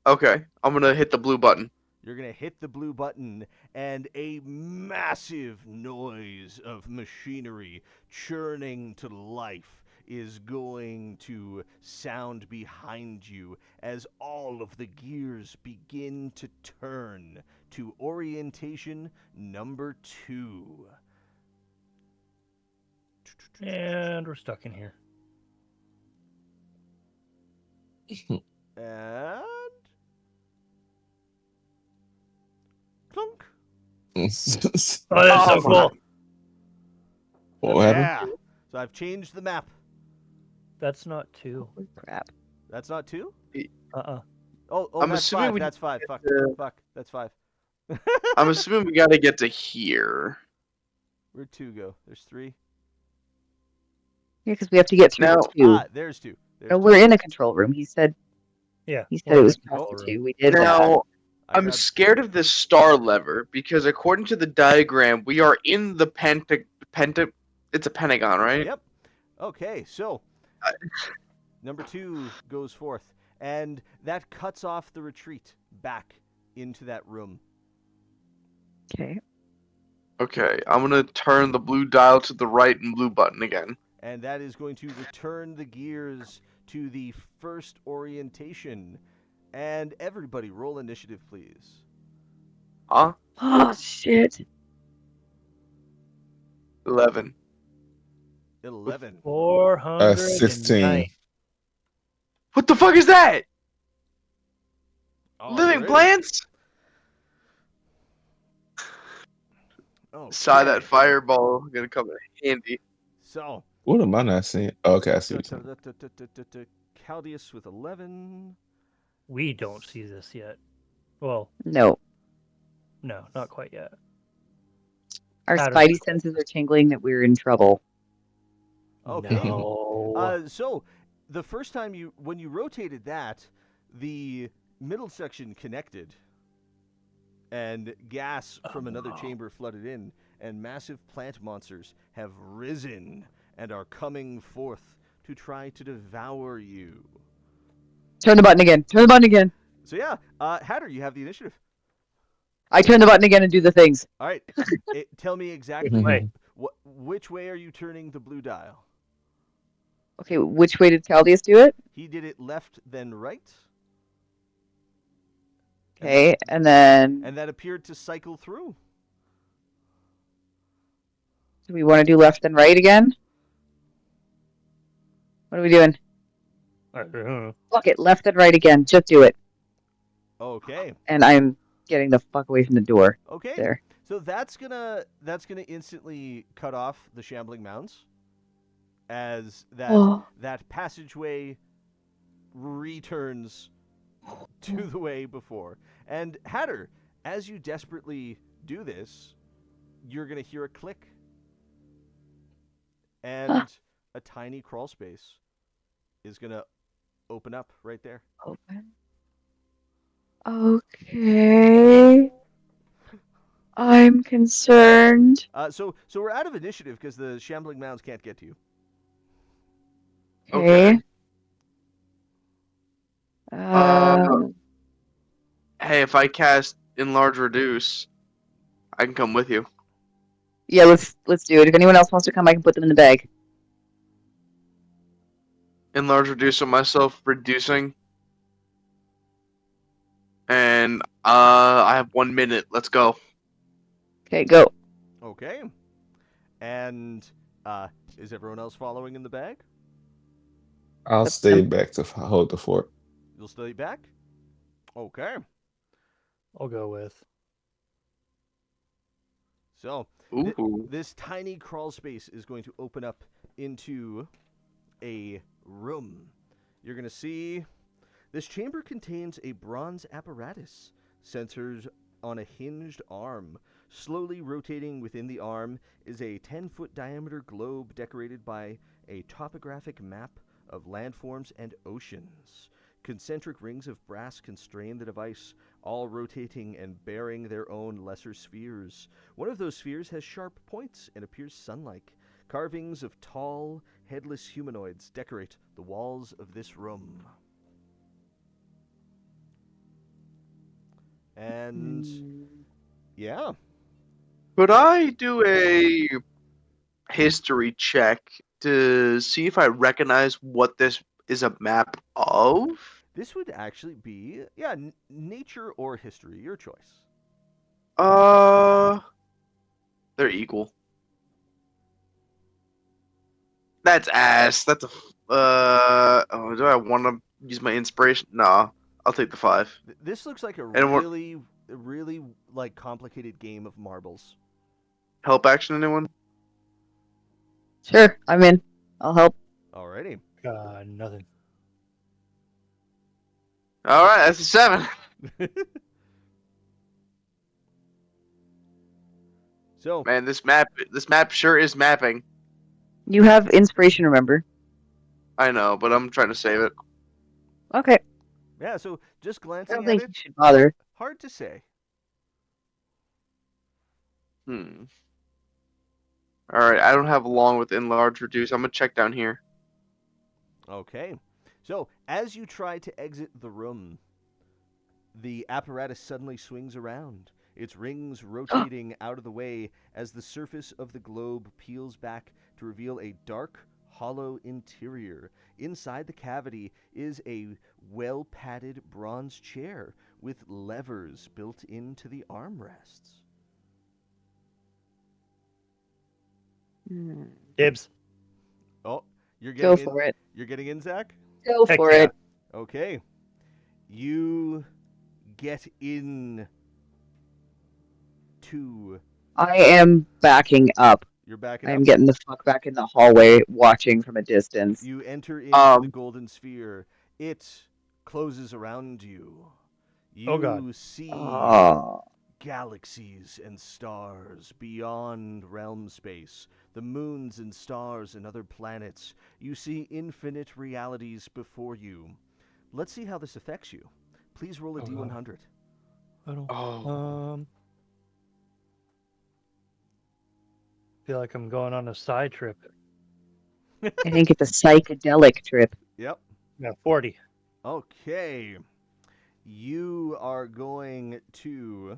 E: Okay. I'm gonna hit the blue button.
A: You're going to hit the blue button, and a massive noise of machinery churning to life is going to sound behind you as all of the gears begin to turn to orientation number 2.
C: And we're stuck in here.
A: And clunk.
C: Oh, that's
E: Oh
C: so
E: my-
C: cool.
B: What happened?
A: Yeah. So I've changed the map.
C: That's not 2.
D: Holy crap.
A: That's not 2? Oh,
E: I'm
A: that's
E: assuming
A: 5.
E: we
A: That's 5.
E: get
A: Fuck.
E: the-
A: Fuck. That's 5.
E: I'm assuming we gotta get to here.
A: Where'd 2 go? There's 3.
D: Yeah, because we have to get through
E: Now-
D: the 2.
A: There's 2. There's
D: No,
A: 2.
D: we're in a control room. He said
C: Yeah.
D: it
C: we're in
D: was
C: the
D: past
C: control
D: the
C: room.
D: 2. We did that.
E: Now,
A: I
E: I'm
A: grabbed-
E: scared of this star lever because according to the diagram, we are in the it's a pentagon, right?
A: Yep. Okay, so number 2 goes forth, and that cuts off the retreat back into that room.
D: Okay.
E: Okay, I'm gonna turn the blue dial to the right and blue button again.
A: And that is going to return the gears to the first orientation. And everybody roll initiative, please.
E: Huh?
D: Oh, shit.
E: 11.
A: 11.
C: 409.
B: 16.
E: What the fuck is that? Living
A: Alrighty.
E: plants?
A: Okay.
E: Saw that fireball gonna come in handy.
A: So,
B: What am I not seeing? Oh, okay, I see what you're saying.
A: Caldeus with 11.
C: We don't see this yet. Well,
D: No.
C: no, not quite yet.
D: Our
C: Hatter
D: spidey
C: cloak.
D: senses are tingling that we're in trouble.
A: Okay.
C: No.
A: So, the first time when you rotated that, the middle section connected. and gas from another
C: no.
A: chamber flooded in, and massive plant monsters have risen and are coming forth to try to devour you.
D: Turn the button again. Turn the button again.
A: So yeah, Hatter, you have the initiative.
D: I turn the button again and do the things.
A: All right, tell me exactly
C: Wait.
A: which way are you turning the blue dial?
D: Okay, which way did Caldeus do it?
A: He did it left, then right.
D: Okay, and then
A: And that appeared to cycle through.
D: do we want to do left and right again? What are we doing?
C: I don't know.
D: Fuck it, left and right again. Just do it.
A: Okay.
D: And I'm getting the fuck away from the door.
A: Okay.
D: There.
A: So that's gonna instantly cut off the shambling mounds, as that passageway returns to the way before. And Hatter, as you desperately do this, you're gonna hear a click, and a tiny crawl space is gonna open up right there.
D: Open. Okay. I'm concerned.
A: So we're out of initiative because the shambling mounds can't get to you.
D: Okay.
E: Hey, if I cast Enlarge Reduce, I can come with you.
D: Yeah, let's do it. If anyone else wants to come, I can put them in the bag.
E: Enlarge Reduce on myself, reducing. And I have 1 minute. Let's go.
D: Okay, go.
A: Okay. And is everyone else following in the bag?
B: I'll
D: That's
B: stay
D: them.
B: back to hold the fort.
A: You'll stay back? Okay.
C: I'll go with.
A: So
E: Ooh.
A: this tiny crawl space is going to open up into a room. You're going to see this chamber contains a bronze apparatus centered on a hinged arm. Slowly rotating within the arm is a 10-foot diameter globe decorated by a topographic map of landforms and oceans. Concentric rings of brass constrain the device, all rotating and bearing their own lesser spheres. One of those spheres has sharp points and appears sun-like. Carvings of tall, headless humanoids decorate the walls of this room. And yeah.
E: Could I do a history check to see if I recognize what this is a map of?
A: This would actually be, nature or history, your choice.
E: They're equal. That's ass. That's a. Do I want to use my inspiration? Nah, I'll take the 5.
A: This looks like a
E: And what
A: really like complicated game of marbles.
E: help action? Anyone?
D: Sure, I'm in. I'll help.
A: Alrighty.
C: Nothing.
E: All right, that's a 7.
A: So
E: Man, this map sure is mapping.
D: You have inspiration, remember?
E: I know, but I'm trying to save it.
D: Okay.
A: yeah, so just
D: I
A: glancing
D: don't
A: at
D: think
A: it,
D: you should bother.
A: hard to say.
E: All right, I don't have long with enlarge reduce. I'm gonna check down here.
A: Okay. So as you try to exit the room, the apparatus suddenly swings around, its rings rotating out of the way as the surface of the globe peels back to reveal a dark, hollow interior. Inside the cavity is a well-padded bronze chair with levers built into the armrests.
C: Dibs.
A: Oh, you're
D: Go
A: getting in.
D: for it.
A: You're getting in, Zach?
D: Go
C: Heck
D: for
C: yeah.
D: it.
A: Okay. You get in to.
D: I am backing up.
A: You're backing
D: I
A: up.
D: am getting the fuck back in the hallway, watching from a distance.
A: You enter into the golden sphere. It closes around you. You
C: Oh, God.
A: see galaxies and stars beyond realm space, the moons and stars and other planets. You see infinite realities before you. Let's see how this affects you. Please roll a
C: Oh,
A: D100.
E: Oh.
C: Feel like I'm going on a side trip.
D: I think it's a psychedelic trip.
A: Yep.
C: Yeah, 40.
A: Okay. You are going to.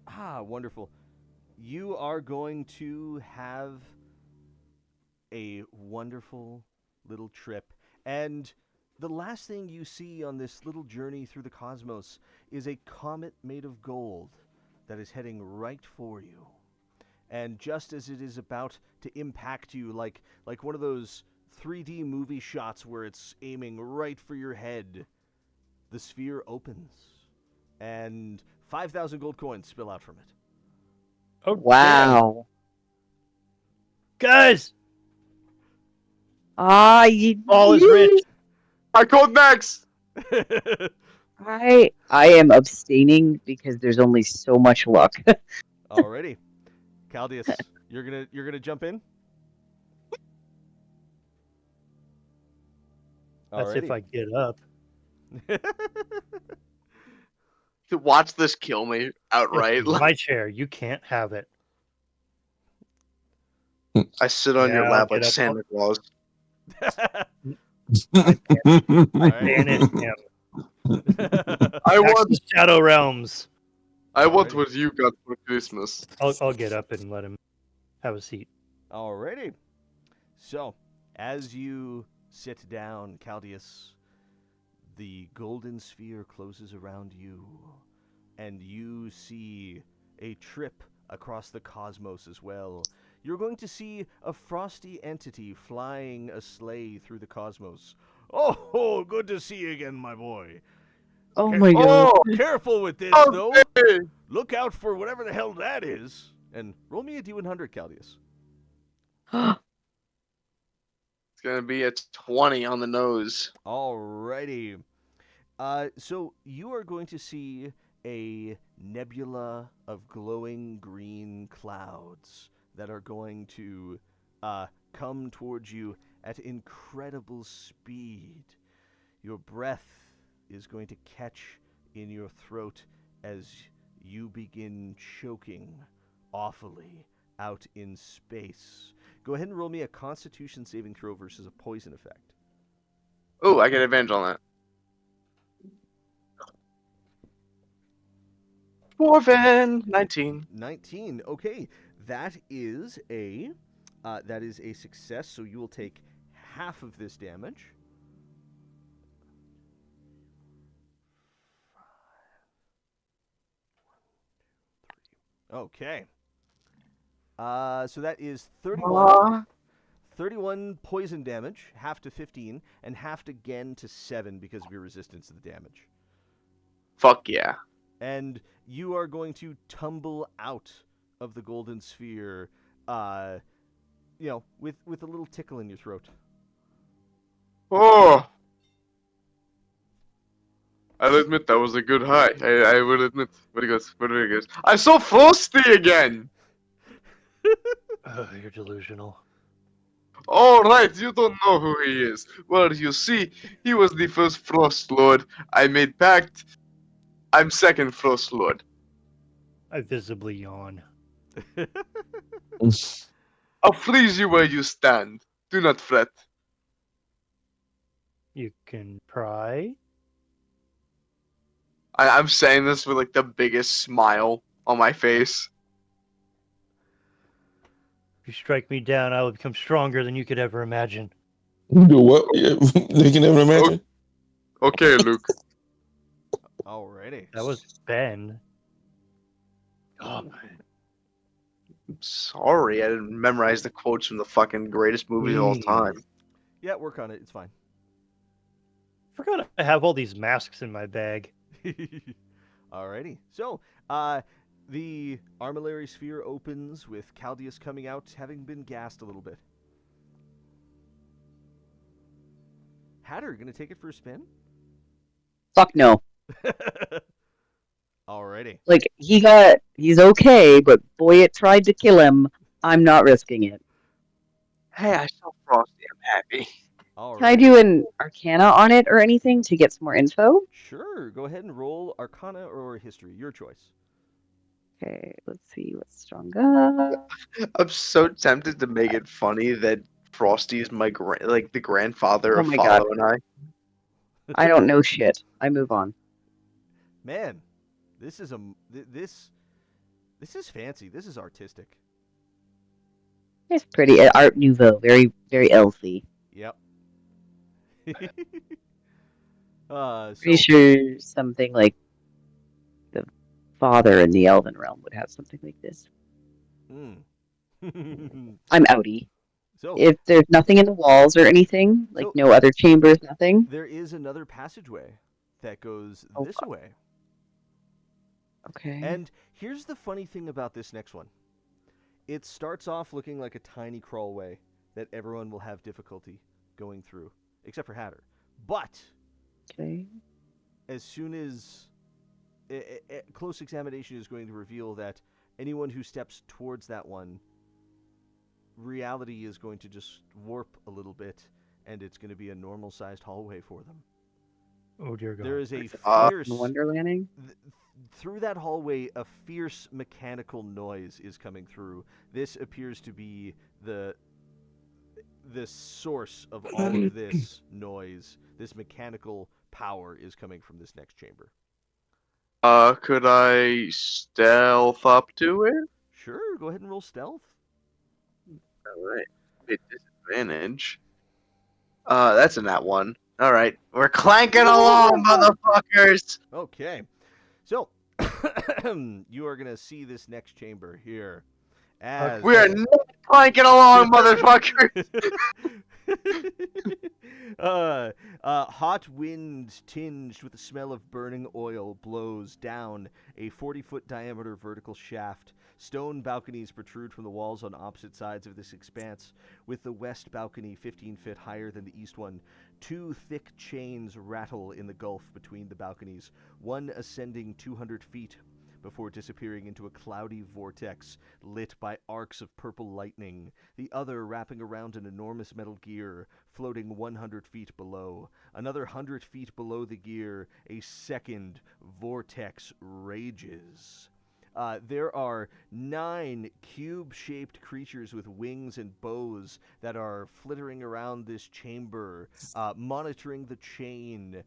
A: Ah, wonderful. You are going to have a wonderful little trip. And the last thing you see on this little journey through the cosmos is a comet made of gold that is heading right for you. And just as it is about to impact you, like one of those 3D movie shots where it's aiming right for your head, the sphere opens, and 5,000 gold coins spill out from it.
C: Oh,
D: Wow.
C: Guys,
D: You,
C: all is rich.
E: I code next.
D: I am abstaining because there's only so much luck.
A: Alrighty, Caldius, you're gonna jump in.
C: That's if
A: Alrighty.
C: I get up.
E: To watch this kill me outright.
C: It's my chair. You can't have it.
E: I sit on your
C: Yeah,
E: lap
C: get
E: like
C: up.
E: Santa Claus.
C: Banish him.
E: I
C: Back
E: want
C: to the Shadow Realms.
A: Alrighty.
E: what you got for Christmas.
C: I'll get up and let him have a seat.
A: Alrighty. So, as you sit down, Caldius, the golden sphere closes around you, and you see a trip across the cosmos as well. You're going to see a frosty entity flying a sleigh through the cosmos. Oh, good to see you again, my boy.
D: Oh my god.
E: Oh,
A: Careful with this, though.
E: okay.
A: Look out for whatever the hell that is. And roll me a D100, Caldius.
E: It's gonna be a 20 on the nose.
A: Alrighty. So you are going to see a nebula of glowing green clouds that are going to come towards you at incredible speed. Your breath is going to catch in your throat as you begin choking awfully out in space. Go ahead and roll me a Constitution saving throw versus a poison effect.
E: Oh, I get advantage on that. 19.
A: 19. Okay, that is a success. So you will take half of this damage. Okay. So that is 31 poison damage, half to 15, and half again to 7 because of your resistance to the damage.
E: Fuck yeah.
A: And you are going to tumble out of the golden sphere, with a little tickle in your throat.
E: Oh. I'll admit that was a good high. I will admit. Very good. Very good. I'm so frosty again.
C: You're delusional.
E: All right, you don't know who he is. Well, you see, he was the first Frost Lord. I made pact. I'm second Frost Lord.
C: I visibly yawn.
E: I'll freeze you where you stand. Do not fret.
C: You can pry.
E: I'm saying this with like the biggest smile on my face.
C: If you strike me down, I will become stronger than you could ever imagine.
B: You do what? Yeah, you can never imagine.
E: Okay, Luke.
A: Alrighty.
C: That was Ben.
E: Oh, sorry, I didn't memorize the quotes from the fucking greatest movies of all time.
A: Yeah, work on it. It's fine.
C: Forgot I have all these masks in my bag.
A: Alrighty. So, the armillary sphere opens with Caldius coming out, having been gassed a little bit. Hatter, gonna take it for a spin?
D: Fuck no.
A: Alrighty.
D: Like, he's okay, but boy, it tried to kill him. I'm not risking it.
E: Hey, I saw Frosty. I'm happy.
A: All
D: Can I
A: right.
D: do an Arcana on it or anything to get some more info?
A: Sure. Go ahead and roll Arcana or History. Your choice.
D: Okay, let's see what's stronger.
E: I'm so tempted to make it funny that Frosty is my the grandfather
D: Oh
E: of
D: my god,
E: Follow and I.
D: I don't know shit. I move on.
A: Man, this is this is fancy. This is artistic.
D: It's pretty. Art Nouveau, very, very elfy.
A: Yep.
D: Pretty
A: So
D: sure something like the father in the Elven realm would have something like this.
A: mm.
D: I'm outie.
A: so
D: If there's nothing in the walls or anything, like
A: so
D: no other chambers, nothing.
A: there is another passageway that goes
D: Oh,
A: this
D: fuck.
A: way.
D: Okay.
A: And here's the funny thing about this next one. It starts off looking like a tiny crawlway that everyone will have difficulty going through, except for Hatter. But
D: Okay.
A: as soon as close examination is going to reveal that anyone who steps towards that one, reality is going to just warp a little bit, and it's going to be a normal-sized hallway for them.
C: Oh dear God.
A: There is a
E: Uh,
A: fierce
D: Wonderlanding.
A: through that hallway, a fierce mechanical noise is coming through. This appears to be the source of all of this noise. This mechanical power is coming from this next chamber.
E: could I stealth up to it?
A: Sure, go ahead and roll stealth.
E: Alright. Wait, disadvantage. That's in that one. Alright. We're clanking along, motherfuckers!
A: Okay. So, you are going to see this next chamber here as
E: We are not clanking along, motherfuckers!
A: Hot wind tinged with the smell of burning oil blows down a 40-foot diameter vertical shaft. Stone balconies protrude from the walls on opposite sides of this expanse, with the west balcony 15 feet higher than the east one. Two thick chains rattle in the gulf between the balconies, one ascending 200 feet before disappearing into a cloudy vortex lit by arcs of purple lightning, the other wrapping around an enormous metal gear floating 100 feet below. Another 100 feet below the gear, a second vortex rages. There are 9 cube-shaped creatures with wings and bows that are flittering around this chamber, monitoring the chain,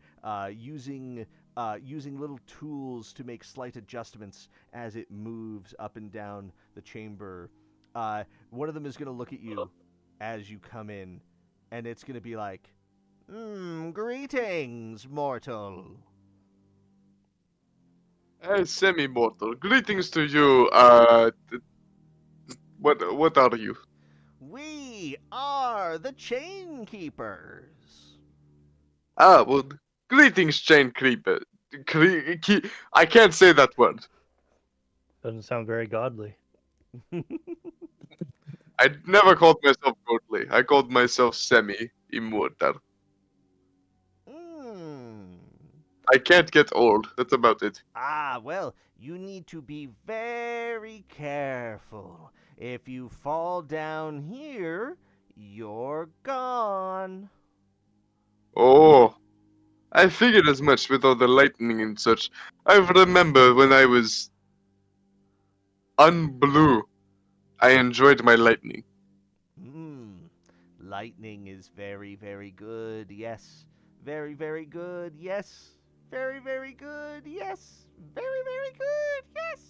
A: using little tools to make slight adjustments as it moves up and down the chamber. One of them is going to look at you as you come in, and it's going to be like, greetings, mortal.
E: Hey, semi-mortal. Greetings to you. What are you?
A: We are the Chain Keepers.
E: Ah, well, greetings, chain creeper. I can't say that word.
C: Doesn't sound very godly.
E: I never called myself godly. I called myself semi-immortal.
A: Mm.
E: I can't get old. That's about it.
A: Well, you need to be very careful. If you fall down here, you're gone.
E: Oh, I figured as much with all the lightning and such. I remember when I was unblue. I enjoyed my lightning.
A: Lightning is very, very good, yes. Very, very good, yes. Very, very good, yes. Very, very good, yes.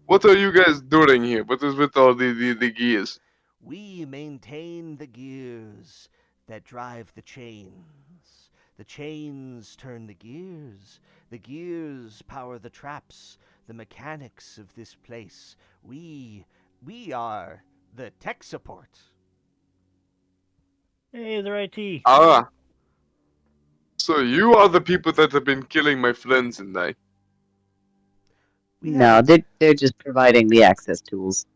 E: What are you guys doing here? What is with all the gears?
A: We maintain the gears that drive the chains. The chains turn the gears. The gears power the traps, the mechanics of this place. We are the tech support.
C: Hey, they're IT.
E: Ah, so you are the people that have been killing my friends and I.
A: We
D: No,
A: haven't.
D: they're just providing the access tools.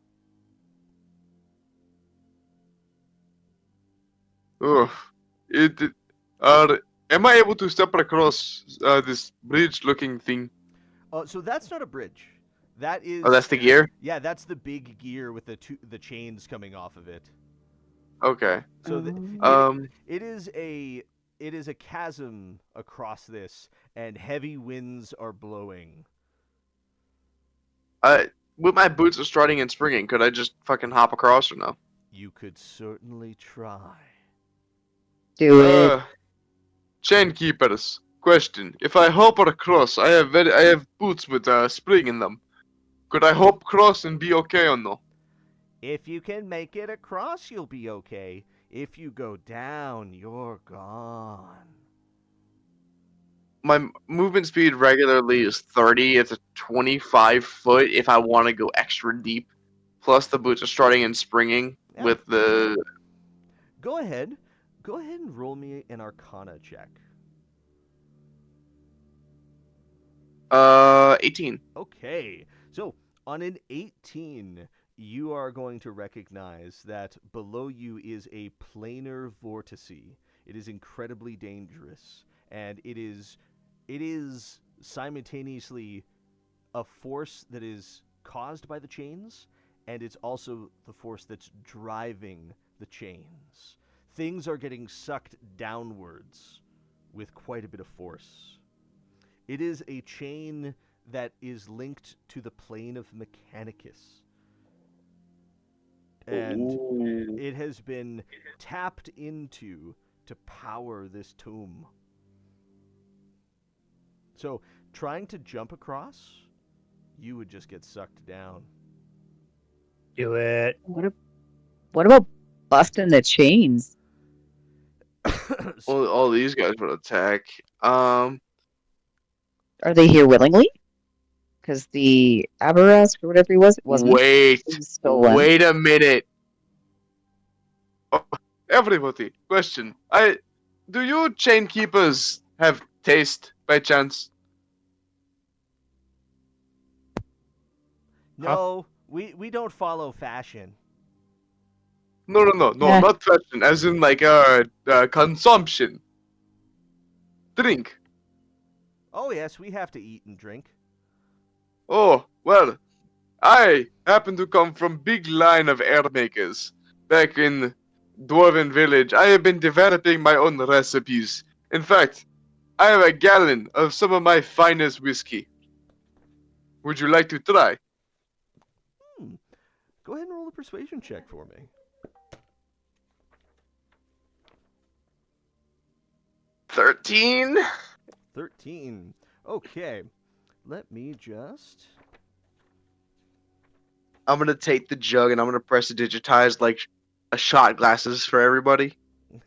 E: Ugh. It. Am I able to step across this bridge-looking thing?
A: So that's not a bridge. That is
E: Oh, that's the gear.
A: yeah, that's the big gear with the chains coming off of it.
E: Okay.
A: So
E: Um.
A: it is a chasm across this, and heavy winds are blowing.
E: With my boots are starting and springing, could I just fucking hop across or no?
A: You could certainly try.
D: Do it.
E: Chain keepers. Question: if I hop across, I have boots with spring in them. Could I hop across and be okay or no?
A: If you can make it across, you'll be okay. If you go down, you're gone.
E: My movement speed regularly is 30. It's a 25 foot if I want to go extra deep. Plus the boots are starting and springing
A: Yeah.
E: with the
A: Go ahead. Go ahead and roll me an Arcana check.
E: 18.
A: Okay. So, on an 18, you are going to recognize that below you is a planar vortice. It is incredibly dangerous, and it is simultaneously a force that is caused by the chains, and it's also the force that's driving the chains. Things are getting sucked downwards with quite a bit of force. It is a chain that is linked to the plane of Mechanicus, and
E: Ooh.
A: it has been tapped into to power this tomb. So, trying to jump across, you would just get sucked down.
C: Do it.
D: What about busting the chains?
E: Well, all these guys would attack.
D: Are they here willingly? Because the Abarask or whatever he was, it wasn't.
E: Wait.
D: He was stolen.
E: Wait a minute. Oh, everybody, question. Do you chain keepers have taste by chance?
A: No, we don't follow fashion.
E: No,
D: Eh.
E: not fashion, as in like consumption. Drink.
A: Oh yes, we have to eat and drink.
E: Oh, well, I happen to come from big line of air makers. Back in Dwarven Village, I have been developing my own recipes. In fact, I have a gallon of some of my finest whiskey. Would you like to try?
A: Go ahead and roll a persuasion check for me.
E: 13?
A: 13. Okay. Let me just.
E: I'm gonna take the jug and I'm gonna press it digitize like a shot glasses for everybody.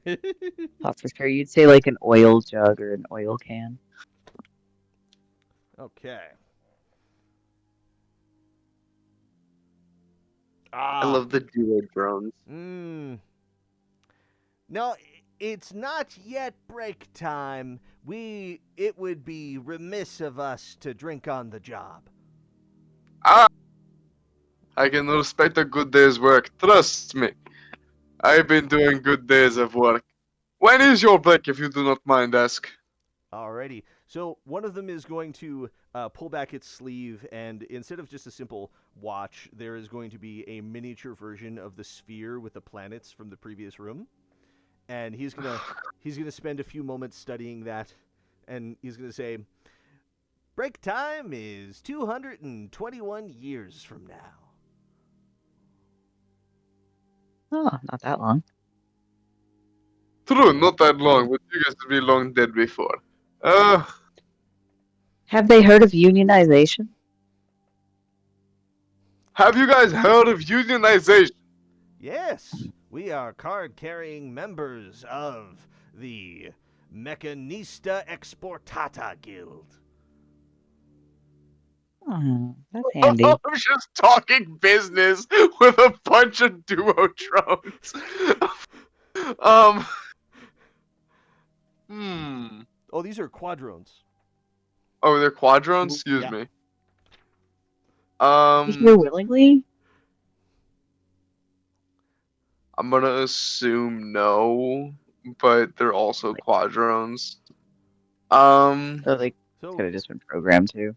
D: Thought for sure you'd say like an oil jug or an oil can.
A: Okay.
E: I love the duo drones.
A: No, it's not yet break time. It would be remiss of us to drink on the job.
E: Ah! I can respect a good day's work. Trust me. I've been doing good days of work. When is your break, if you do not mind ask?
A: Alrighty. So one of them is going to pull back its sleeve, and instead of just a simple watch, there is going to be a miniature version of the sphere with the planets from the previous room. And he's gonna spend a few moments studying that, and he's gonna say, "Break time is 221 years from now."
D: Oh, not that long.
E: True, not that long, but you guys will be long dead before.
D: Have they heard of unionization?
E: Have you guys heard of unionization?
A: Yes, we are card-carrying members of the Mechanista Exportata Guild.
D: Oh, that's handy.
E: I'm just talking business with a bunch of duo drones.
A: Oh, these are quadrones.
E: Oh, they're quadrones? Excuse
A: Yeah.
E: me.
D: You here willingly?
E: I'm gonna assume no, but they're also quadrones.
D: So they
A: So
D: could have just been programmed to.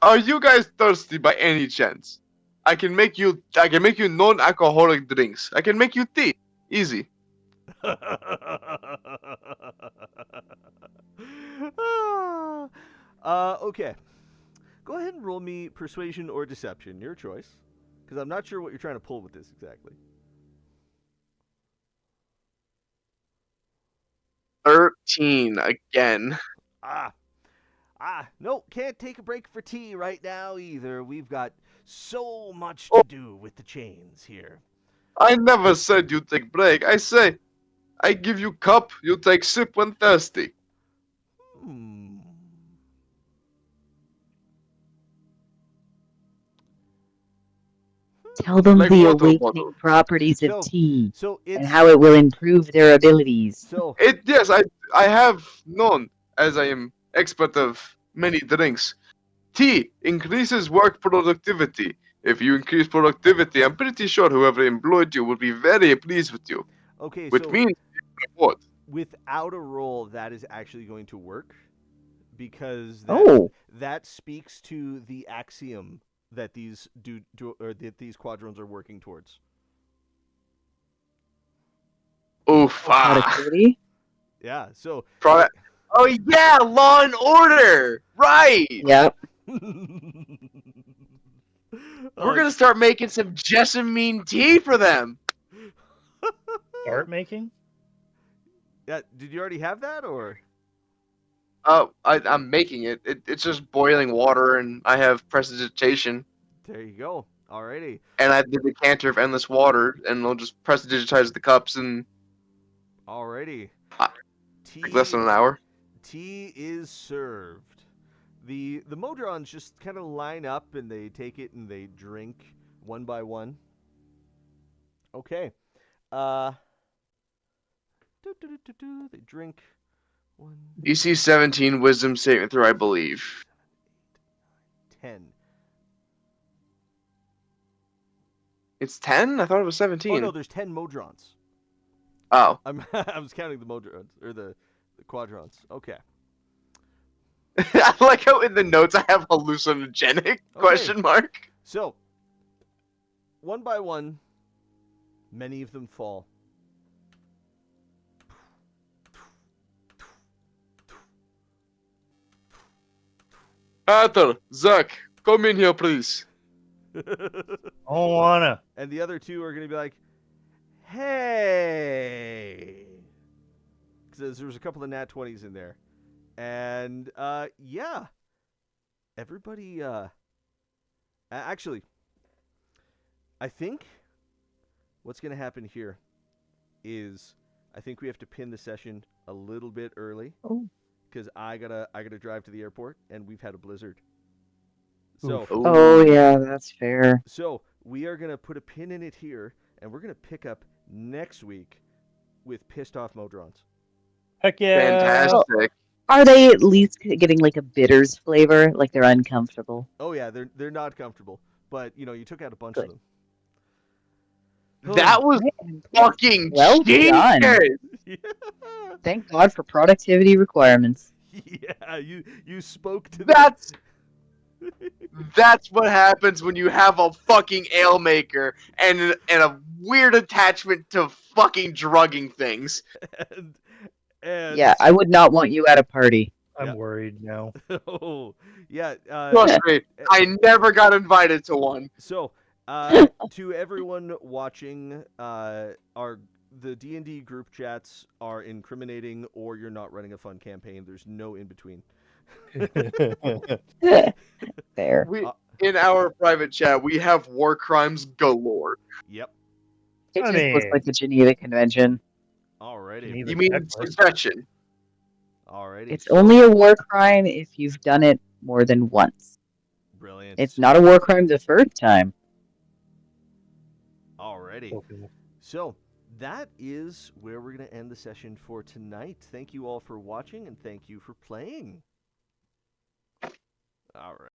E: Are you guys thirsty by any chance? I can make you non-alcoholic drinks. I can make you tea. Easy.
A: Okay. Go ahead and roll me persuasion or deception, your choice, because I'm not sure what you're trying to pull with this exactly.
E: 13 again.
A: Ah, no, can't take a break for tea right now either. We've got so much to do with the chains here.
E: I never said you take break. I say, I give you cup, you take sip when thirsty.
A: Hmm.
D: Tell them
E: Like
D: the
E: water
D: awakening
E: bottle.
D: properties of
A: So,
D: tea
A: so
D: and
A: it's
D: how it will improve their abilities.
A: so
E: Yes, I have known, as I am expert of many drinks. Tea increases work productivity. If you increase productivity, I'm pretty sure whoever employed you will be very pleased with you.
A: okay.
E: Which
A: So
E: means what?
A: without a roll, that is actually going to work because
D: Oh,
A: that speaks to the axiom that these or that these quadrones are working towards.
E: Oof.
D: oh, productivity.
A: Yeah. So.
E: Pro- oh yeah, Law and Order. Right.
D: Yep.
E: We're
A: uh,
E: gonna start making some jessamine tea for them.
C: Start making?
A: yeah. Did you already have that or?
E: I'm making it. It's just boiling water, and I have prestidigitation,
A: There you go. Alrighty.
E: and I have the decanter of endless water, and I'll just prestidigitize the cups in
A: Alrighty.
E: uh, like less than
A: Tea
E: an hour.
A: tea is served. The Modrons just kind of line up and they take it and they drink one by one. Okay. Uh they drink one,
E: DC 17 Wisdom saving throw, I believe.
A: 10.
E: It's 10? I thought it was
A: Oh no,
E: 17.
A: there's 10 Modrons.
E: Oh.
A: I was counting the Modrons or the Quadrons. Okay.
E: I like how in the notes I have hallucinogenic
A: Okay.
E: question mark.
A: So, one by one, many of them fall.
E: Arthur, Zach, come in here, please.
C: Don't wanna.
A: And the other two are going to be like, hey. Because there was a couple of nat 20s in there. And, yeah. Everybody, actually, I think what's going to happen here is I think we have to pin the session a little bit early.
D: Oh.
A: Because I gotta drive to the airport, and we've had a blizzard. So,
C: Oof.
D: Oh, yeah, that's fair.
A: so we are gonna put a pin in it here, and we're gonna pick up next week with pissed off Modrons.
C: Heck yeah.
E: Fantastic.
D: Are they at least getting like a bitters flavor? Like they're uncomfortable?
A: Oh yeah, they're not comfortable, but you took out a bunch
D: Good.
A: of them.
E: That was fucking
D: Well done.
E: genius.
A: Yeah.
D: Thank God for productivity requirements.
A: Yeah, you spoke to
E: That's what happens when you have a fucking ale maker and a weird attachment to fucking drugging things.
A: and and
D: Yeah, I would not want you at a party.
C: I'm
A: Yeah.
C: worried now.
A: oh yeah.
E: Trust me, I never got invited to one.
A: So, to everyone watching, the D&D group chats are incriminating, or you're not running a fun campaign. There's no in between.
D: Fair.
E: We in our private chat we have war crimes galore.
A: Yep.
D: It
C: I
D: just looks
C: mean,
D: like the Geneva Convention.
A: Alrighty.
C: Geneva
E: You mean
C: checklist.
E: succession?
A: Alrighty.
D: It's
A: So,
D: only a war crime if you've done it more than once.
A: brilliant.
D: It's not a war crime the first time.
A: Alrighty.
C: Okay.
A: So that is where we're going to end the session for tonight. Thank you all for watching, and thank you for playing. All right.